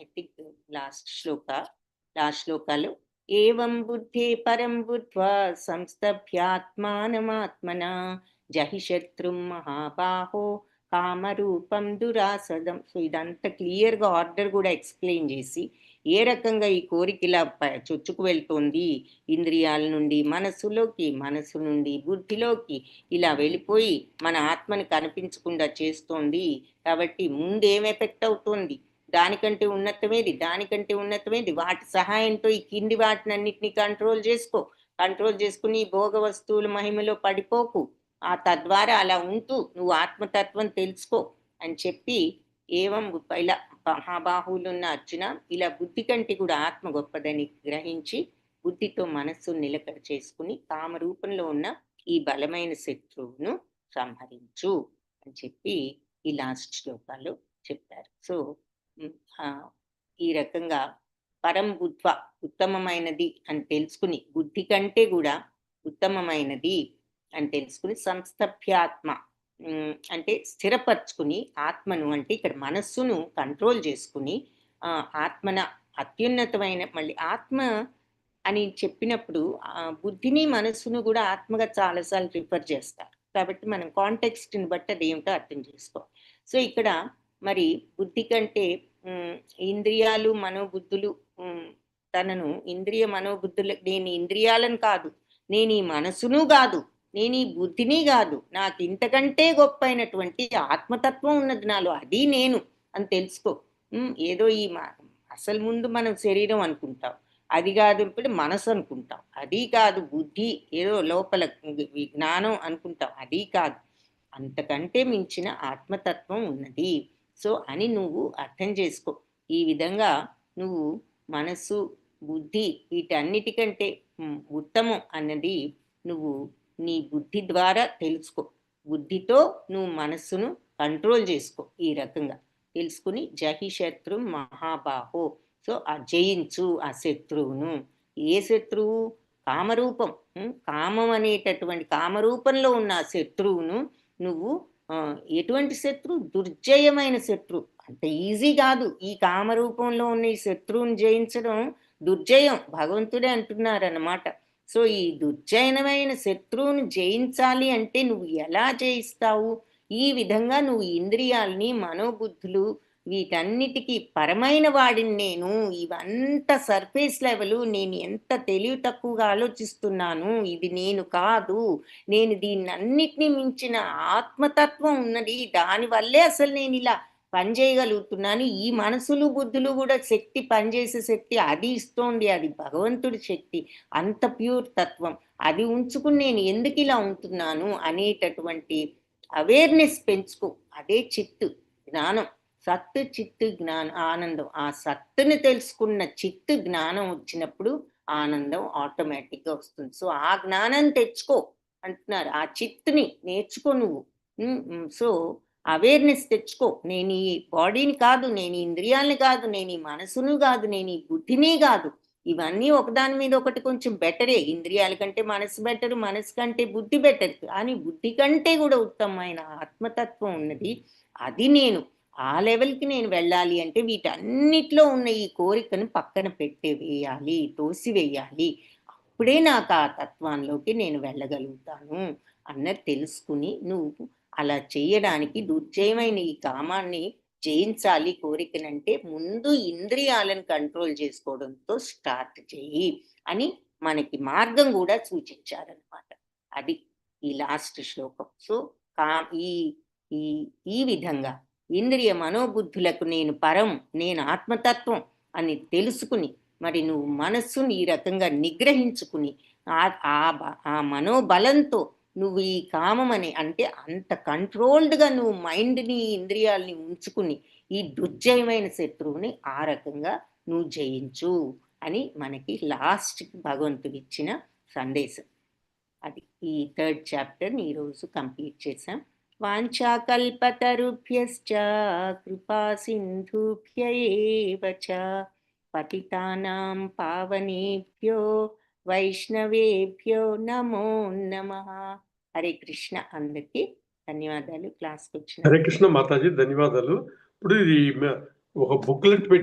ఐ థింక్ లాస్ట్ శ్లోకాలు ఏవం బుద్ధే పరం బుద్ధ్వా సంస్థభ్యాత్మానమాత్మనా జహి శత్రుం మహాబాహో కామరూపం దురాసదం. సో ఇదంతా క్లియర్గా ఆర్డర్ కూడా ఎక్స్ప్లెయిన్ చేసి ఏ రకంగా ఈ కోరిక ఇలా చొచ్చుకు వెళ్తోంది, ఇంద్రియాల నుండి మనసు నుండి బుద్ధిలోకి ఇలా వెళ్ళిపోయి మన ఆత్మని కనిపించకుండా చేస్తోంది. కాబట్టి ముందు ఏం ఎఫెక్ట్ అవుతోంది, దానికంటే ఉన్నతమేది, వాటి సహాయంతో ఈ కింది వాటినన్నిటినీ కంట్రోల్ చేసుకుని భోగ వస్తువుల మహిమలో పడిపోకు. తద్వారా అలా ఉంటూ నువ్వు ఆత్మతత్వం తెలుసుకో అని చెప్పి ఏవం ఇలా మహాబాహువులున్న అర్జున, ఇలా బుద్ధి కంటే కూడా ఆత్మ గొప్పదని గ్రహించి బుద్ధితో మనస్సును నిలకడ చేసుకుని కామరూపంలో ఉన్న ఈ బలమైన శత్రువును సంహరించు అని చెప్పి ఈ లాస్ట్ శ్లోకాలు చెప్పారు. సో ఈ రకంగా పరం బుద్ధ్వ, ఉత్తమమైనది అని తెలుసుకుని, బుద్ధి కంటే కూడా ఉత్తమమైనది అని తెలుసుకుని, సంస్థభ్యాత్మ అంటే స్థిరపరచుకుని, ఆత్మను అంటే ఇక్కడ మనస్సును కంట్రోల్ చేసుకుని ఆత్మన అత్యున్నతమైన, మళ్ళీ ఆత్మ అని చెప్పినప్పుడు బుద్ధిని మనస్సును కూడా ఆత్మగా చాలాసార్లు రిఫర్ చేస్తారు. కాబట్టి మనం కాంటెక్స్ట్ని బట్టి అదేమిటో అర్థం చేసుకోవాలి. సో ఇక్కడ మరి బుద్ధి కంటే ఇంద్రియాలు మనోబుద్ధులు తనను ఇంద్రియ మనోబుద్ధులు, నేను ఇంద్రియాలను కాదు, నేను ఈ మనసును కాదు, నేను ఈ బుద్ధిని కాదు, నాకు ఇంతకంటే గొప్ప అయినటువంటి ఆత్మతత్వం ఉన్నది నాలో, అది నేను అని తెలుసుకో. ఏదో ఈ అసలు ముందు మనం శరీరం అనుకుంటాం, అది కాదు ఇప్పుడు మనసు అనుకుంటాం, అది కాదు బుద్ధి, ఏదో లోపల జ్ఞానం అనుకుంటాం, అది కాదు, అంతకంటే మించిన ఆత్మతత్వం ఉన్నది. సో అని నువ్వు అర్థం చేసుకో. ఈ విధంగా నువ్వు మనసు బుద్ధి వీటన్నిటికంటే ఉత్తమం అన్నది నువ్వు నీ బుద్ధి ద్వారా తెలుసుకో. బుద్ధితో నువ్వు మనస్సును కంట్రోల్ చేసుకో. ఈ రకంగా తెలుసుకుని జహి శత్రు మహాబాహో. సో ఆ జయించు ఆ శత్రువును. ఏ శత్రువు? కామరూపం. కామం అనేటటువంటి కామరూపంలో ఉన్న ఆ శత్రువును నువ్వు ఎటువంటి శత్రువు? దుర్జయమైన శత్రువు. అంత ఈజీ కాదు. ఈ కామరూపంలో ఉన్న ఈ శత్రువుని జయించడం దుర్జయం, భగవంతుడే అంటున్నారన్నమాట. సో ఈ దుర్జయమైన శత్రువును జయించాలి అంటే నువ్వు ఎలా జయిస్తావు? ఈ విధంగా నువ్వు ఇంద్రియాలని మనోబుద్ధులు వీటన్నిటికీ పరమైన వాడిని నేను, ఇవంతా సర్ఫేస్ లెవెల్, నేను ఎంత తెలివి తక్కువగా ఆలోచిస్తున్నాను, ఇది నేను కాదు, నేను దీన్నన్నిటినీ మించిన ఆత్మతత్వం ఉన్నది, దానివల్లే అసలు నేను ఇలా పనిచేయగలుగుతున్నాను. ఈ మనసులు బుద్ధులు కూడా శక్తి, పనిచేసే శక్తి అది ఇస్తోంది, అది భగవంతుడి శక్తి, అంత ప్యూర్ తత్వం. అది ఉంచుకుని నేను ఎందుకు ఇలా ఉంటున్నాను అనేటటువంటి అవేర్నెస్ పెంచుకో. అదే చిత్తు జ్ఞానం. సత్తు చిత్తు జ్ఞానం ఆనందం. ఆ సత్తుని తెలుసుకున్న చిత్తు జ్ఞానం వచ్చినప్పుడు ఆనందం ఆటోమేటిక్గా వస్తుంది. సో ఆ జ్ఞానం తెచ్చుకో అంటున్నారు. ఆ చిత్తుని నేర్చుకో నువ్వు. సో అవేర్నెస్ తెచ్చుకో. నేను ఈ బాడీని కాదు, నేను ఈ ఇంద్రియాలని కాదు, నేను ఈ మనసును కాదు, నేను ఈ బుద్ధిని కాదు. ఇవన్నీ ఒకదాని మీద ఒకటి కొంచెం బెటరే. ఇంద్రియాల కంటే మనసు బెటర్, మనసు కంటే బుద్ధి బెటర్. కానీ బుద్ధి కంటే కూడా ఉత్తమమైన ఆత్మతత్వం ఉన్నది, అది నేను. ఆ లెవెల్కి నేను వెళ్ళాలి అంటే వీటన్నిటిలో ఉన్న ఈ కోరికను పక్కన వేయాలి, తోసివేయాలి. అప్పుడే నాకు ఆ తత్వంలోకి నేను వెళ్ళగలుగుతాను అన్నది తెలుసుకుని నువ్వు అలా చేయడానికి దుర్జయమైన ఈ కామాన్ని జయించాలి కోరికనంటే ముందు ఇంద్రియాలను కంట్రోల్ చేసుకోవడంతో స్టార్ట్ చేయి అని మనకి మార్గం కూడా సూచించారనమాట. అది ఈ లాస్ట్ శ్లోకం. సో ఈ విధంగా ఇంద్రియ మనోబుద్ధులకు నేను పరం, నేను ఆత్మతత్వం అని తెలుసుకుని మరి నువ్వు మనస్సుని ఈ రకంగా నిగ్రహించుకుని ఆ మనోబలంతో నువ్వు ఈ కామం అని అంటే అంత కంట్రోల్డ్గా నువ్వు మైండ్ని ఇంద్రియాలని ఉంచుకుని ఈ దుర్జయమైన శత్రువుని ఆ రకంగా నువ్వు జయించు అని మనకి లాస్ట్కి భగవంతుడు ఇచ్చిన సందేశం. అది ఈ 3rd చాప్టర్ని ఈరోజు కంప్లీట్ చేసాం. వాంఛాకల్పతరుభ్యశ్చ కృపా సింధుభ్య ఏవ చ పతితానాం పావనేభ్యో వైష్ణవేభ్యో నమో నమః. హరే కృష్ణ. అందరికీ ధన్యవాదాలు. క్లాస్కి వచ్చిన హరే కృష్ణ మాతాజీ, ధన్యవాదాలు. ఇప్పుడు ఇది ఒక బుక్లెట్ పెట్టారు.